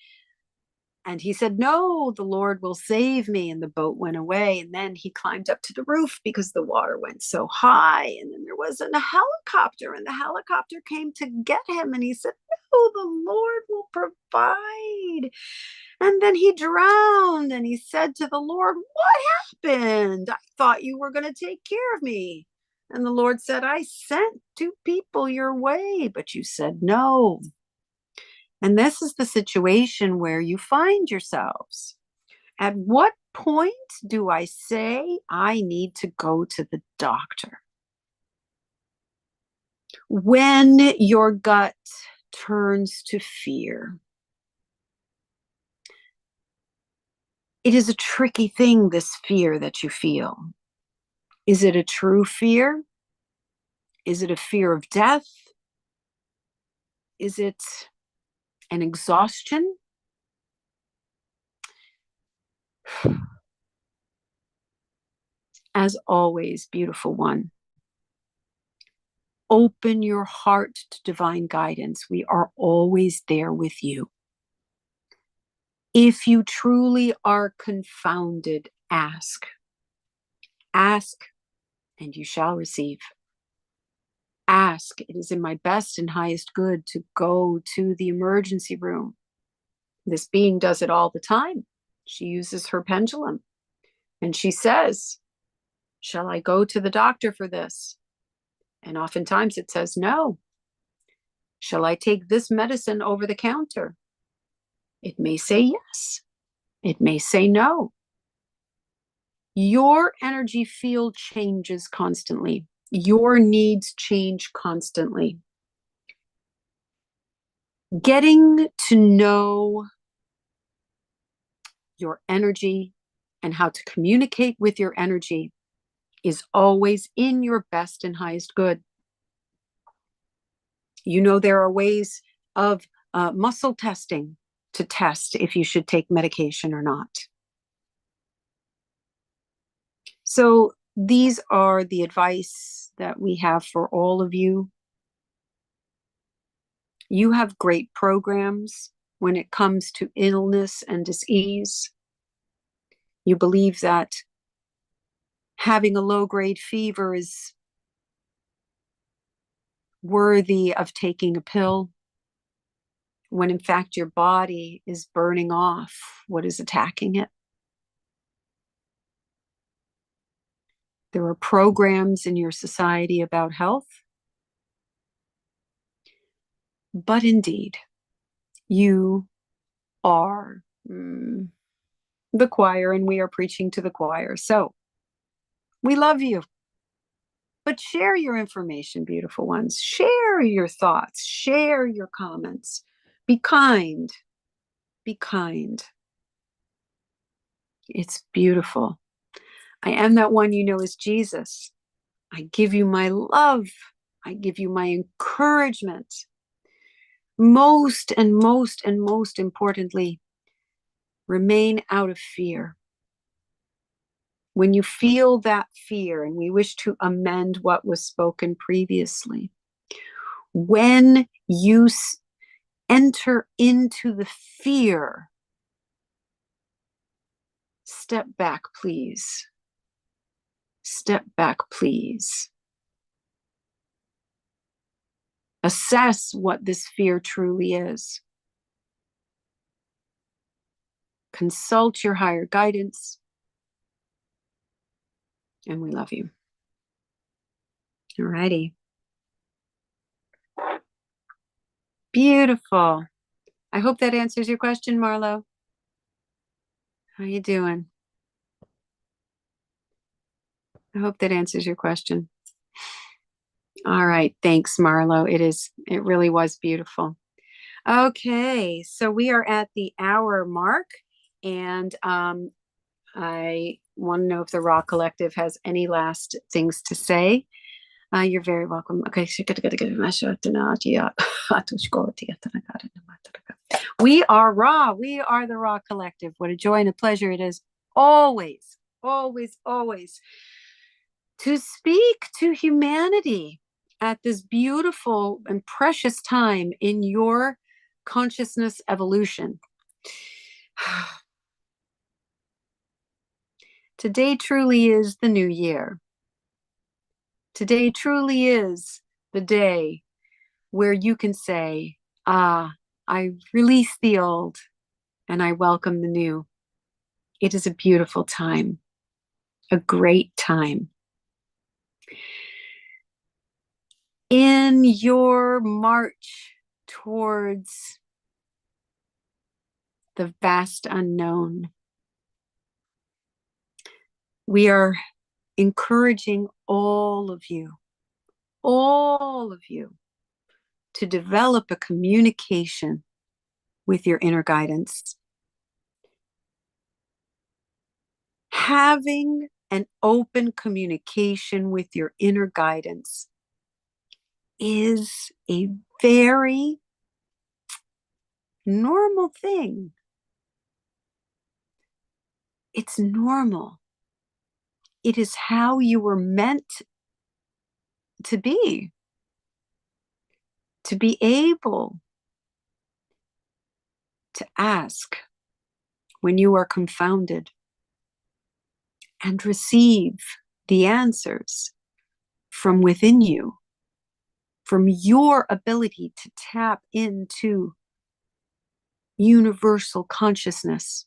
and he said, "No, the Lord will save me." And the boat went away. And then he climbed up to the roof because the water went so high. And then there was a helicopter, and the helicopter came to get him. And he said, "No, the Lord will provide." And then he drowned, and he said to the Lord, "What happened? I thought you were going to take care of me." And the Lord said, "I sent 2 people your way, but you said no." And this is the situation where you find yourselves. At what point do I say I need to go to the doctor? When your gut turns to fear. It is a tricky thing, this fear that you feel. Is it a true fear? Is it a fear of death? Is it an exhaustion? As always, beautiful one, open your heart to divine guidance. We are always there with you. If you truly are confounded, ask. Ask, and you shall receive. Ask. It is in my best and highest good to go to the emergency room. This being does it all the time. She uses her pendulum and she says, "Shall I go to the doctor for this?" And oftentimes it says, "No." "Shall I take this medicine over the counter?" It may say yes. It may say no. Your energy field changes constantly. Your needs change constantly. Getting to know your energy and how to communicate with your energy is always in your best and highest good. You know, there are ways of muscle testing to test if you should take medication or not. So these are the advice that we have for all of you. You have great programs when it comes to illness and disease. You believe that having a low-grade fever is worthy of taking a pill, when in fact your body is burning off what is attacking it. There are programs in your society about health. But indeed, you are the choir, and we are preaching to the choir. So we love you. But share your information, beautiful ones. Share your thoughts. Share your comments. Be kind. Be kind. It's beautiful. I am that one you know as Jesus. I give you my love. I give you my encouragement. Most and most and most importantly, remain out of fear. When you feel that fear, and we wish to amend what was spoken previously, when you enter into the fear, step back, please. Step back, please. Assess what this fear truly is. Consult your higher guidance. And we love you. All righty. Beautiful. I hope that answers your question, Marlo. How you doing? I hope that answers your question. All right. Thanks, Marlo. It really was beautiful. Okay. So we are at the hour mark, and I want to know if the Raw Collective has any last things to say. You're very welcome. Okay. We are Raw. We are the Raw Collective. What a joy and a pleasure it is always, always, always to speak to humanity at this beautiful and precious time in your consciousness evolution. Today truly is the new year. Today truly is the day where you can say, I release the old and I welcome the new. It is a beautiful time, a great time. In your march towards the vast unknown, we are encouraging all of you, to develop a communication with your inner guidance. Having an open communication with your inner guidance is a very normal thing. It's normal. It is how you were meant to be able to ask when you are confounded and receive the answers from within you, from your ability to tap into universal consciousness.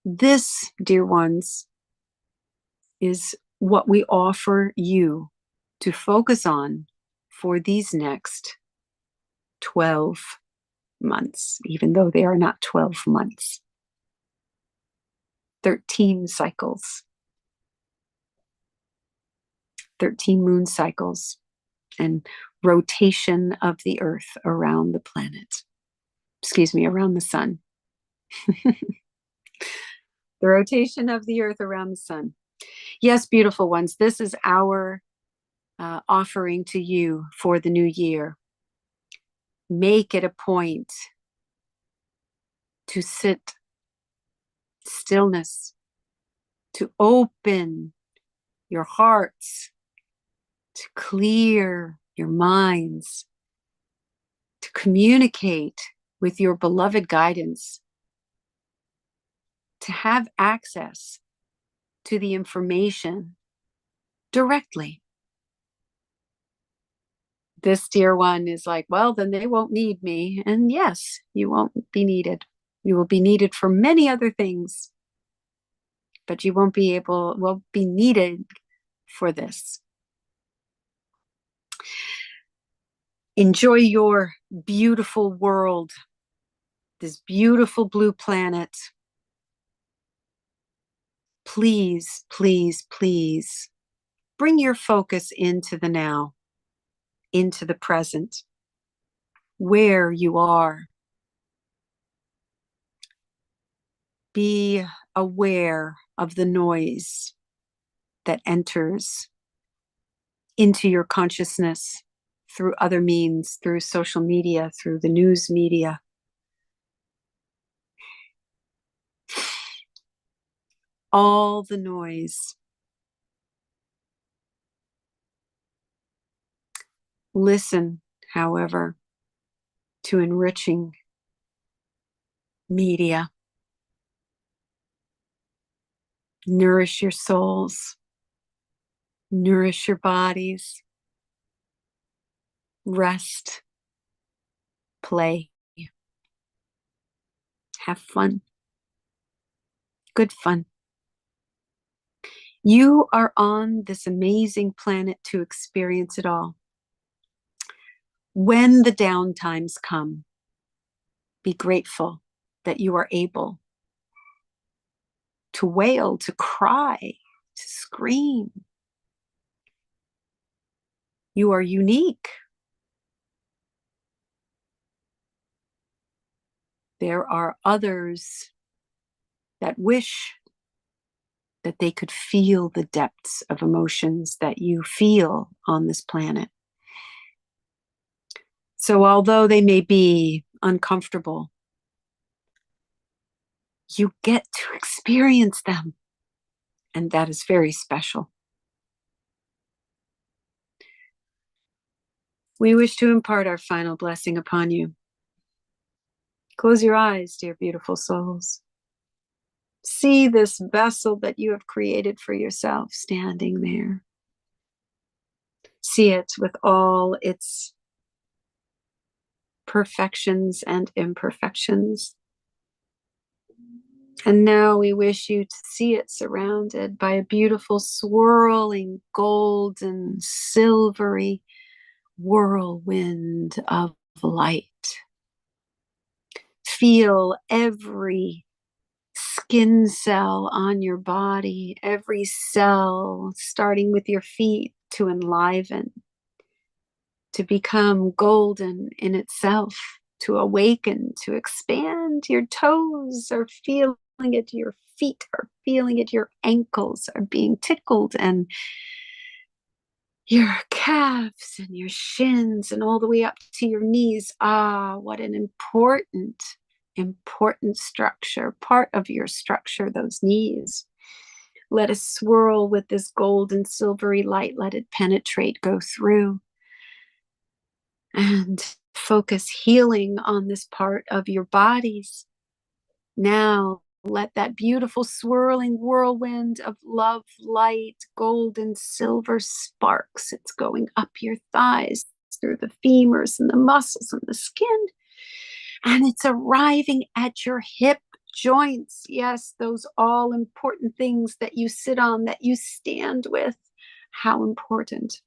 This, dear ones, is what we offer you to focus on for these next 12 months, even though they are not 12 months. 13 cycles, 13 moon cycles, and rotation of the earth around the planet. Around the sun. The rotation of the earth around the sun. Yes, beautiful ones, this is our offering to you for the new year. Make it a point to sit stillness, to open your hearts, to clear your minds, to communicate with your beloved guidance, to have access to the information directly. This dear one is like, well, then they won't need me. And yes, you won't be needed. You will be needed for many other things, but you won't be needed for this. Enjoy your beautiful world, this beautiful blue planet. Please, please, please bring your focus into the now, into the present, where you are. Be aware of the noise that enters into your consciousness through other means, through social media, through the news media. All the noise. Listen, however, to enriching media. Nourish your souls. Nourish your bodies. Rest. Play. Have fun. Good fun. You are on this amazing planet to experience it all. When the down times come, be grateful that you are able to wail, to cry, to scream. You are unique. There are others that wish that they could feel the depths of emotions that you feel on this planet. So although they may be uncomfortable, you get to experience them. And that is very special. We wish to impart our final blessing upon you. Close your eyes, dear beautiful souls. See this vessel that you have created for yourself standing there. See it with all its perfections and imperfections. And now we wish you to see it surrounded by a beautiful swirling golden silvery whirlwind of light. Feel every skin cell on your body, every cell starting with your feet to enliven, to become golden in itself, to awaken, to expand. Your toes are feeling it, your feet are feeling it, your ankles are being tickled, and your calves and your shins and all the way up to your knees. Ah, what an important structure, part of your structure, those knees. Let us swirl with this gold and silvery light. Let it penetrate, go through, and focus healing on this part of your bodies. Now, let that beautiful swirling whirlwind of love, light, gold and silver sparks. It's going up your thighs, through the femurs and the muscles and the skin. And it's arriving at your hip joints. Yes, those all important things that you sit on, that you stand with. How important.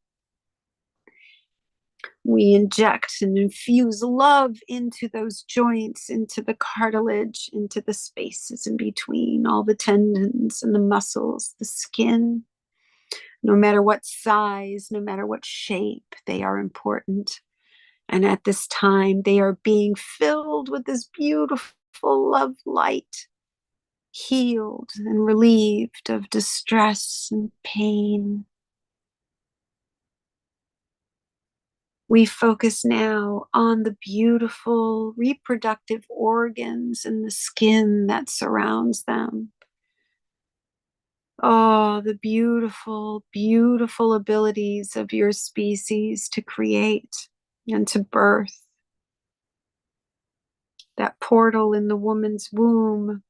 We inject and infuse love into those joints, into the cartilage, into the spaces in between, all the tendons and the muscles, the skin. No matter what size, no matter what shape, they are important. And at this time, they are being filled with this beautiful love light, healed and relieved of distress and pain. We focus now on the beautiful reproductive organs and the skin that surrounds them. Oh, the beautiful, beautiful abilities of your species to create and to birth. That portal in the woman's womb,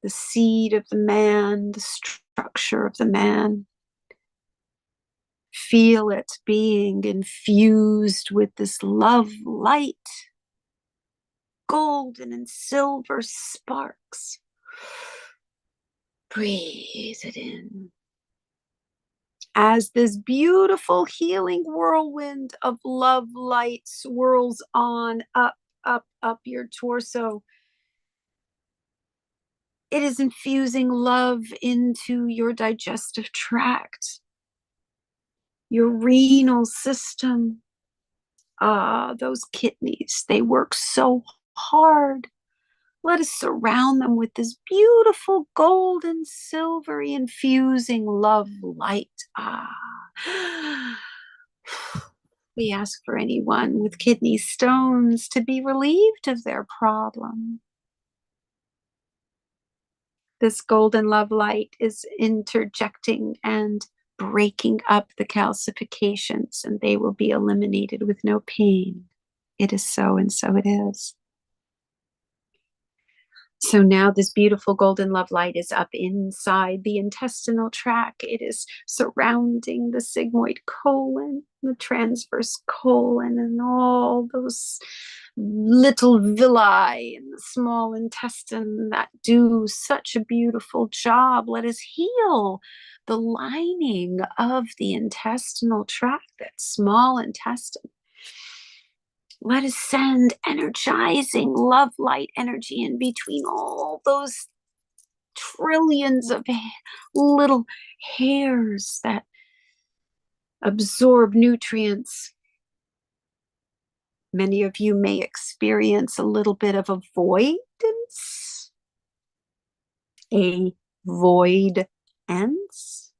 the seed of the man, the structure of the man. Feel it being infused with this love light, golden and silver sparks. Breathe it in. As this beautiful healing whirlwind of love light swirls on up, up, up your torso, it is infusing love into your digestive tract, your renal system. Ah, those kidneys, they work so hard. Let us surround them with this beautiful golden, silvery, infusing love light. Ah. We ask for anyone with kidney stones to be relieved of their problem. This golden love light is interjecting and breaking up the calcifications, and they will be eliminated with no pain. It is so, and so it is. So now this beautiful golden love light is up inside the intestinal tract. It is surrounding the sigmoid colon, the transverse colon, and all those little villi in the small intestine that do such a beautiful job. Let us heal the lining of the intestinal tract, that small intestine. Let us send energizing love light energy in between all those trillions of little hairs that absorb nutrients. Many of you may experience a little bit of avoidance, a void ends.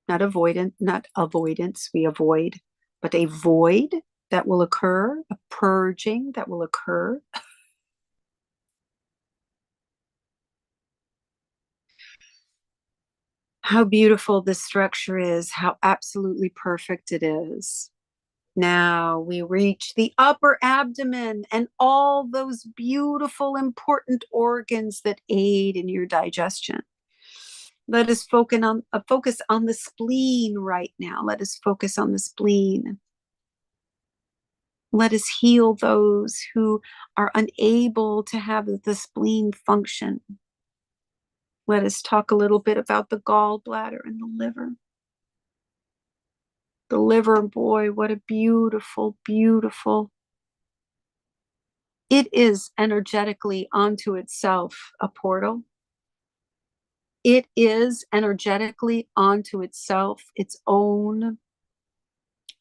Not avoidance, we avoid, but a void that will occur, a purging that will occur. How beautiful this structure is, how absolutely perfect it is. Now we reach the upper abdomen and all those beautiful, important organs that aid in your digestion. Let us focus on the spleen right now. Let us focus on the spleen. Let us heal those who are unable to have the spleen function. Let us talk a little bit about the gallbladder and the liver. The liver, boy, what a beautiful, beautiful. It is energetically onto itself a portal. It is energetically onto itself its own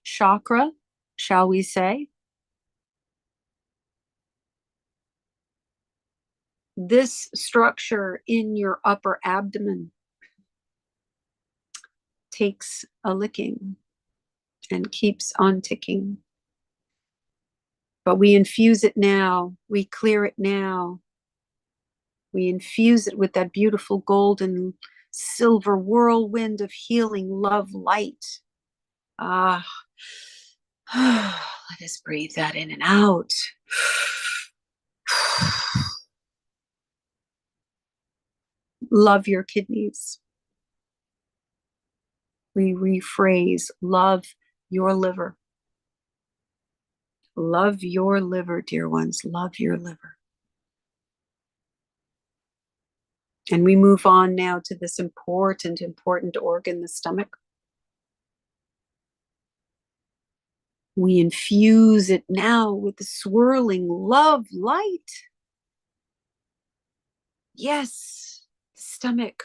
chakra, shall we say. This structure in your upper abdomen takes a licking and keeps on ticking. But we infuse it now. We clear it now. We infuse it with that beautiful golden silver whirlwind of healing love light. Ah, let us breathe that in and out. Love your kidneys. We rephrase, love your liver. Love your liver, dear ones. Love your liver. And we move on now to this important organ, the stomach. We infuse it now with the swirling love light. Yes, the stomach,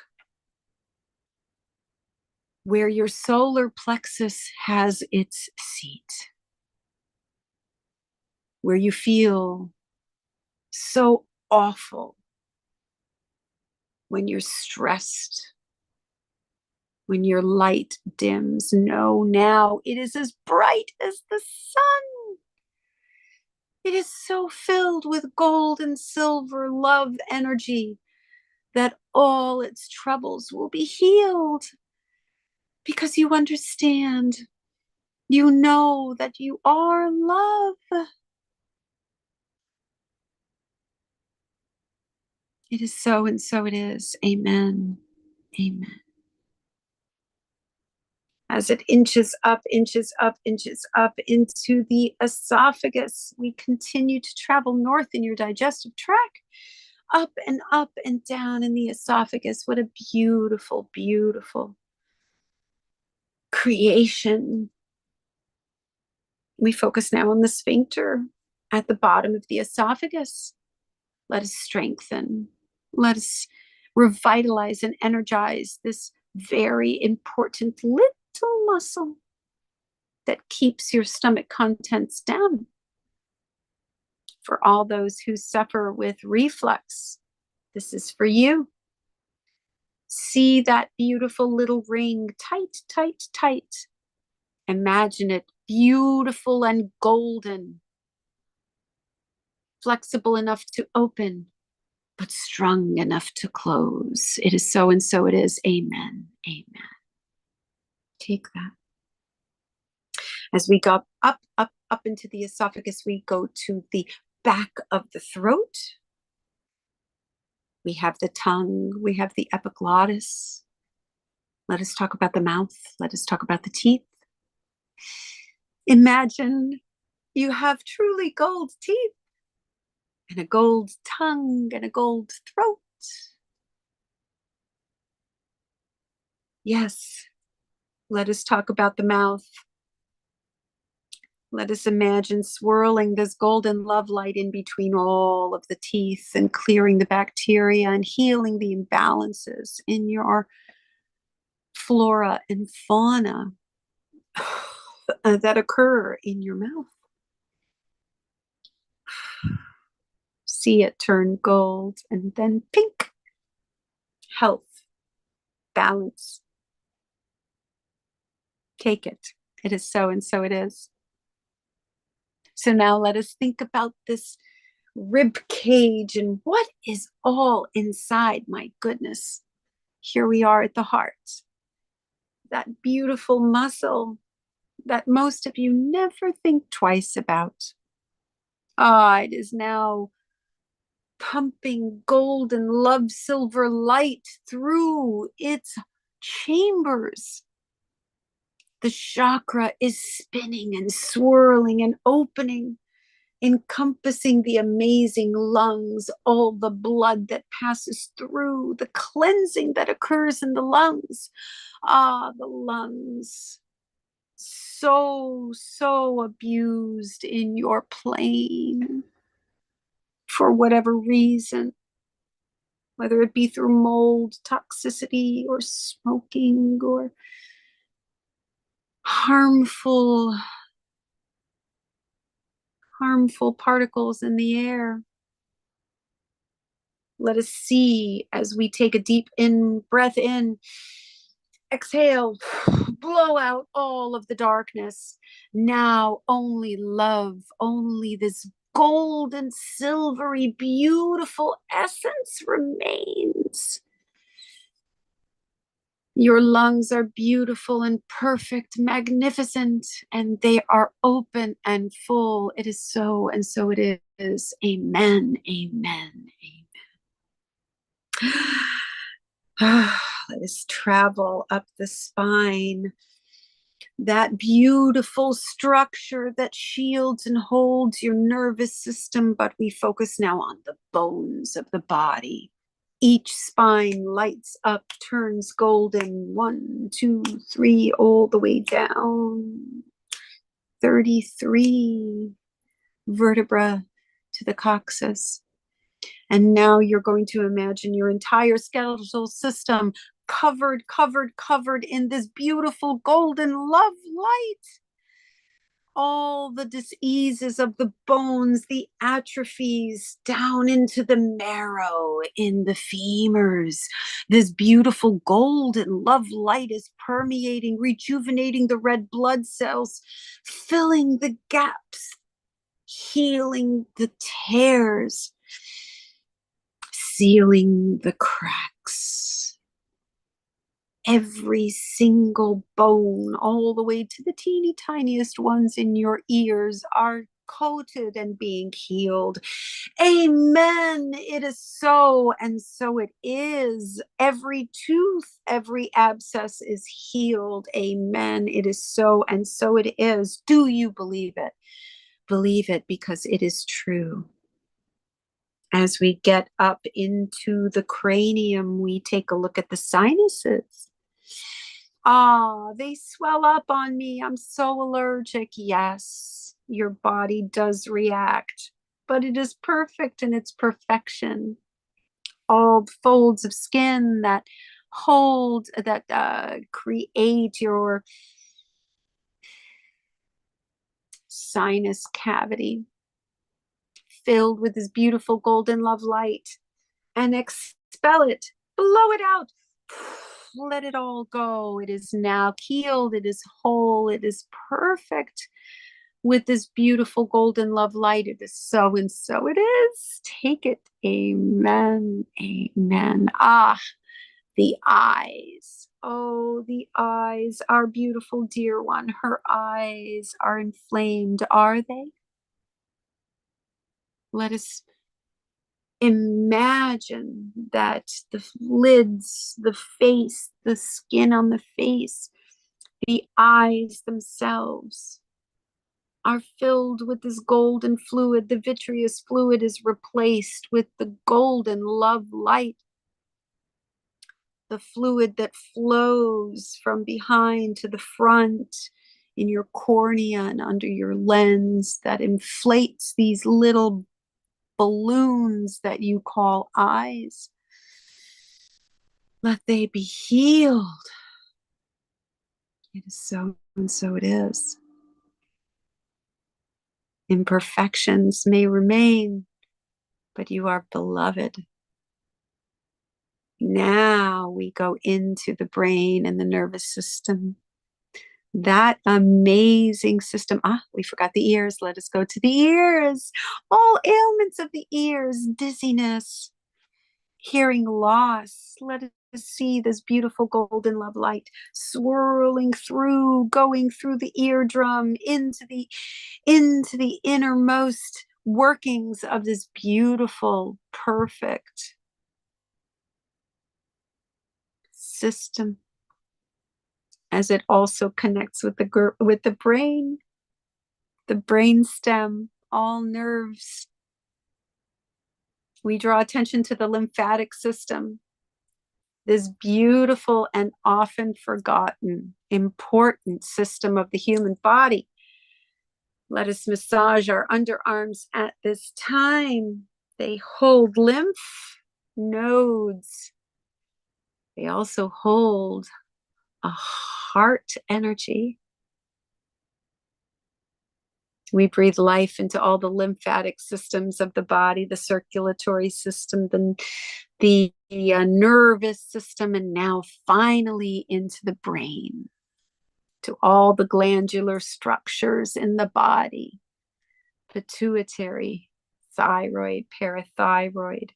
where your solar plexus has its seat, where you feel so awful when you're stressed, when your light dims. No, now it is as bright as the sun. It is so filled with gold and silver love energy that all its troubles will be healed because you understand. You know that you are love. It is so, and so it is. Amen. Amen. As it inches up, inches up, inches up into the esophagus, we continue to travel north in your digestive tract, up and down in the esophagus. What a beautiful, beautiful creation. We focus now on the sphincter at the bottom of the esophagus. Let us strengthen. Let us revitalize and energize this very important little muscle that keeps your stomach contents down. For all those who suffer with reflux, this is for you. See that beautiful little ring, tight, tight, tight. Imagine it beautiful and golden, flexible enough to open, but strong enough to close. It is so, and so it is. Amen. Amen. Take that. As we go up into the esophagus, we go to the back of the throat. We have the tongue. We have the epiglottis. Let us talk about the mouth. Let us talk about the teeth. Imagine you have truly gold teeth and a gold tongue and a gold throat. Yes, let us talk about the mouth. Let us imagine swirling this golden love light in between all of the teeth and clearing the bacteria and healing the imbalances in your flora and fauna that occur in your mouth. See it turn gold and then pink. Health, balance. Take it. It is so, and so it is. So now let us think about this rib cage and what is all inside. My goodness. Here we are at the heart. That beautiful muscle that most of you never think twice about. Ah, it is now pumping golden love silver light through its chambers. The chakra is spinning and swirling and opening, encompassing the amazing lungs, all the blood that passes through, the cleansing that occurs in the lungs. Ah, the lungs. So abused in your plane for whatever reason, whether it be through mold, toxicity, or smoking, or harmful particles in the air. Let us see as we take a deep breath in, exhale, blow out all of the darkness. Now only love, only this golden, silvery, beautiful essence remains. Your lungs are beautiful and perfect, magnificent, and they are open and full. It is so, and so it is. Amen, amen, amen. Let us travel up the spine. That beautiful structure that shields and holds your nervous system, but we focus now on the bones of the body. Each spine lights up, turns golden. 1, 2, 3, all the way down. 33 vertebra to the coccyx. And now you're going to imagine your entire skeletal system covered in this beautiful golden love light. All the diseases of the bones, the atrophies down into the marrow, in the femurs. This beautiful golden love light is permeating, rejuvenating the red blood cells, filling the gaps, healing the tears, sealing the cracks. Every single bone, all the way to the teeny tiniest ones in your ears, are coated and being healed. Amen. It is so, and so it is. Every tooth, every abscess is healed. Amen. It is so, and so it is. Do you believe it? Believe it, because it is true. As we get up into the cranium, we take a look at the sinuses. Ah, they swell up on me. I'm so allergic. Yes, your body does react, but it is perfect in its perfection. All the folds of skin that hold, that create your sinus cavity, filled with this beautiful golden love light, and expel it, blow it out. Let it all go. It is now healed. It is whole. It is perfect with this beautiful golden love light. It is so, and so it is. Take it. Amen. Amen. Ah, the eyes. Oh, the eyes. Our beautiful dear one. Her eyes are inflamed. Are they? Let us imagine that the lids, the face, the skin on the face, the eyes themselves are filled with this golden fluid. The vitreous fluid is replaced with the golden love light. The fluid that flows from behind to the front in your cornea and under your lens, that inflates these little balloons that you call eyes. Let they be healed. It is so, and so it is. Imperfections may remain, but you are beloved. Now we go into the brain and the nervous system. That amazing system. We forgot the ears. Let us go to the ears. All ailments of the ears, dizziness, hearing loss. Let us see this beautiful golden love light swirling through, going through the eardrum into the innermost workings of this beautiful, perfect system, as it also connects with the brain stem, all nerves. We draw attention to the lymphatic system, this beautiful and often forgotten, important system of the human body. Let us massage our underarms at this time. They hold lymph nodes. They also hold a heart energy. We breathe life into all the lymphatic systems of the body, the circulatory system, the nervous system, and now finally into the brain, to all the glandular structures in the body, pituitary, thyroid, parathyroid,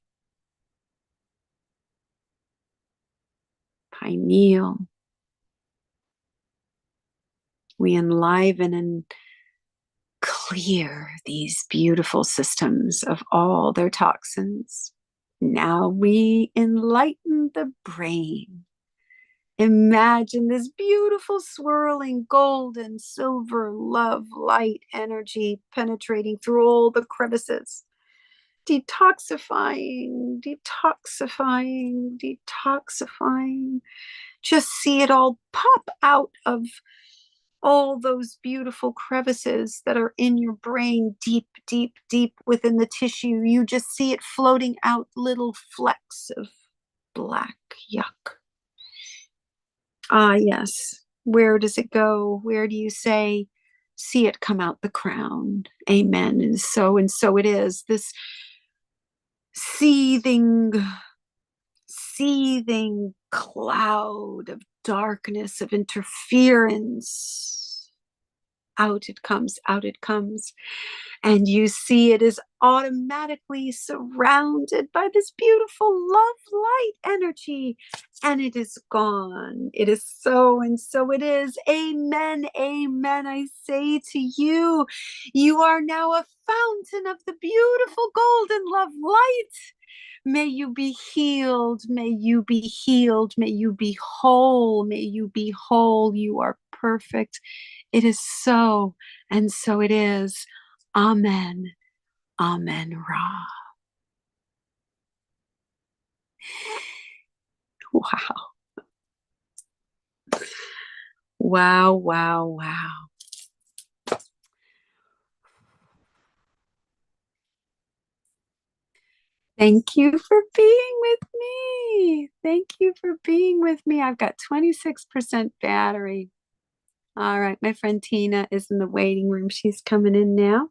pineal. We enliven and clear these beautiful systems of all their toxins. Now we enlighten the brain. Imagine this beautiful swirling golden silver love light energy penetrating through all the crevices, detoxifying, detoxifying, detoxifying. Just see it all pop out of all those beautiful crevices that are in your brain, deep, deep, deep within the tissue. You just see it floating out, little flecks of black yuck. Yes. Where does it go? Where do you say, see it come out the crown? Amen. And so it is. This seething cloud of darkness, of interference. Out it comes, out it comes. And you see it is automatically surrounded by this beautiful love light energy. And it is gone. It is so, and so it is. Amen. Amen. I say to you, you are now a fountain of the beautiful golden love light. May you be healed. May you be healed. May you be whole. May you be whole. You are perfect. It is so, and so it is. Amen. Amen. Ra. Wow. Wow, wow, wow. Thank you for being with me. Thank you for being with me. I've got 26% battery. All right, my friend Tina is in the waiting room. She's coming in now.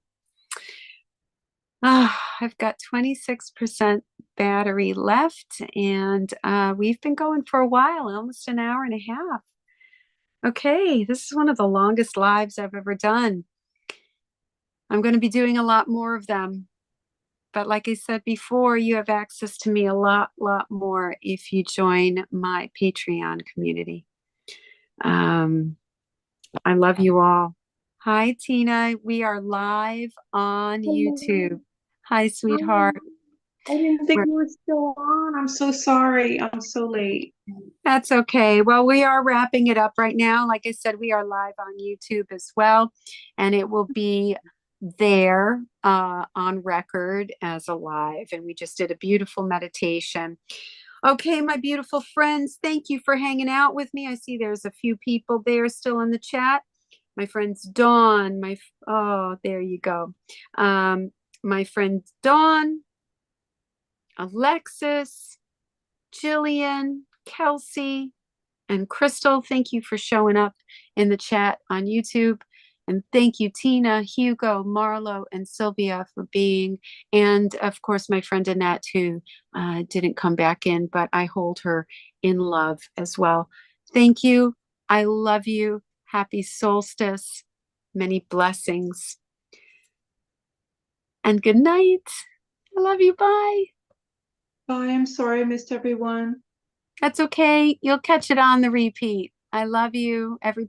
I've got 26% battery left, and we've been going for a while, almost an hour and a half. Okay, this is one of the longest lives I've ever done. I'm going to be doing a lot more of them. But like I said before, you have access to me a lot more if you join my Patreon community. I love you all. Hi, Tina. We are live on YouTube. Hi, sweetheart. I didn't think we were still on. I'm so sorry. I'm so late. That's okay. Well, we are wrapping it up right now. Like I said, we are live on YouTube as well, and it will be there on record as a live. And we just did a beautiful meditation. Okay, my beautiful friends, thank you for hanging out with me. I see there's a few people there still in the chat. My friends Dawn, there you go. My friend Dawn, Alexis, Jillian, Kelsey, and Crystal, thank you for showing up in the chat on YouTube. And thank you, Tina, Hugo, Marlo, and Sylvia for being, and of course, my friend Annette, who didn't come back in, but I hold her in love as well. Thank you. I love you. Happy solstice. Many blessings. And good night. I love you. Bye. Bye. I'm sorry I missed everyone. That's okay. You'll catch it on the repeat. I love you, everybody.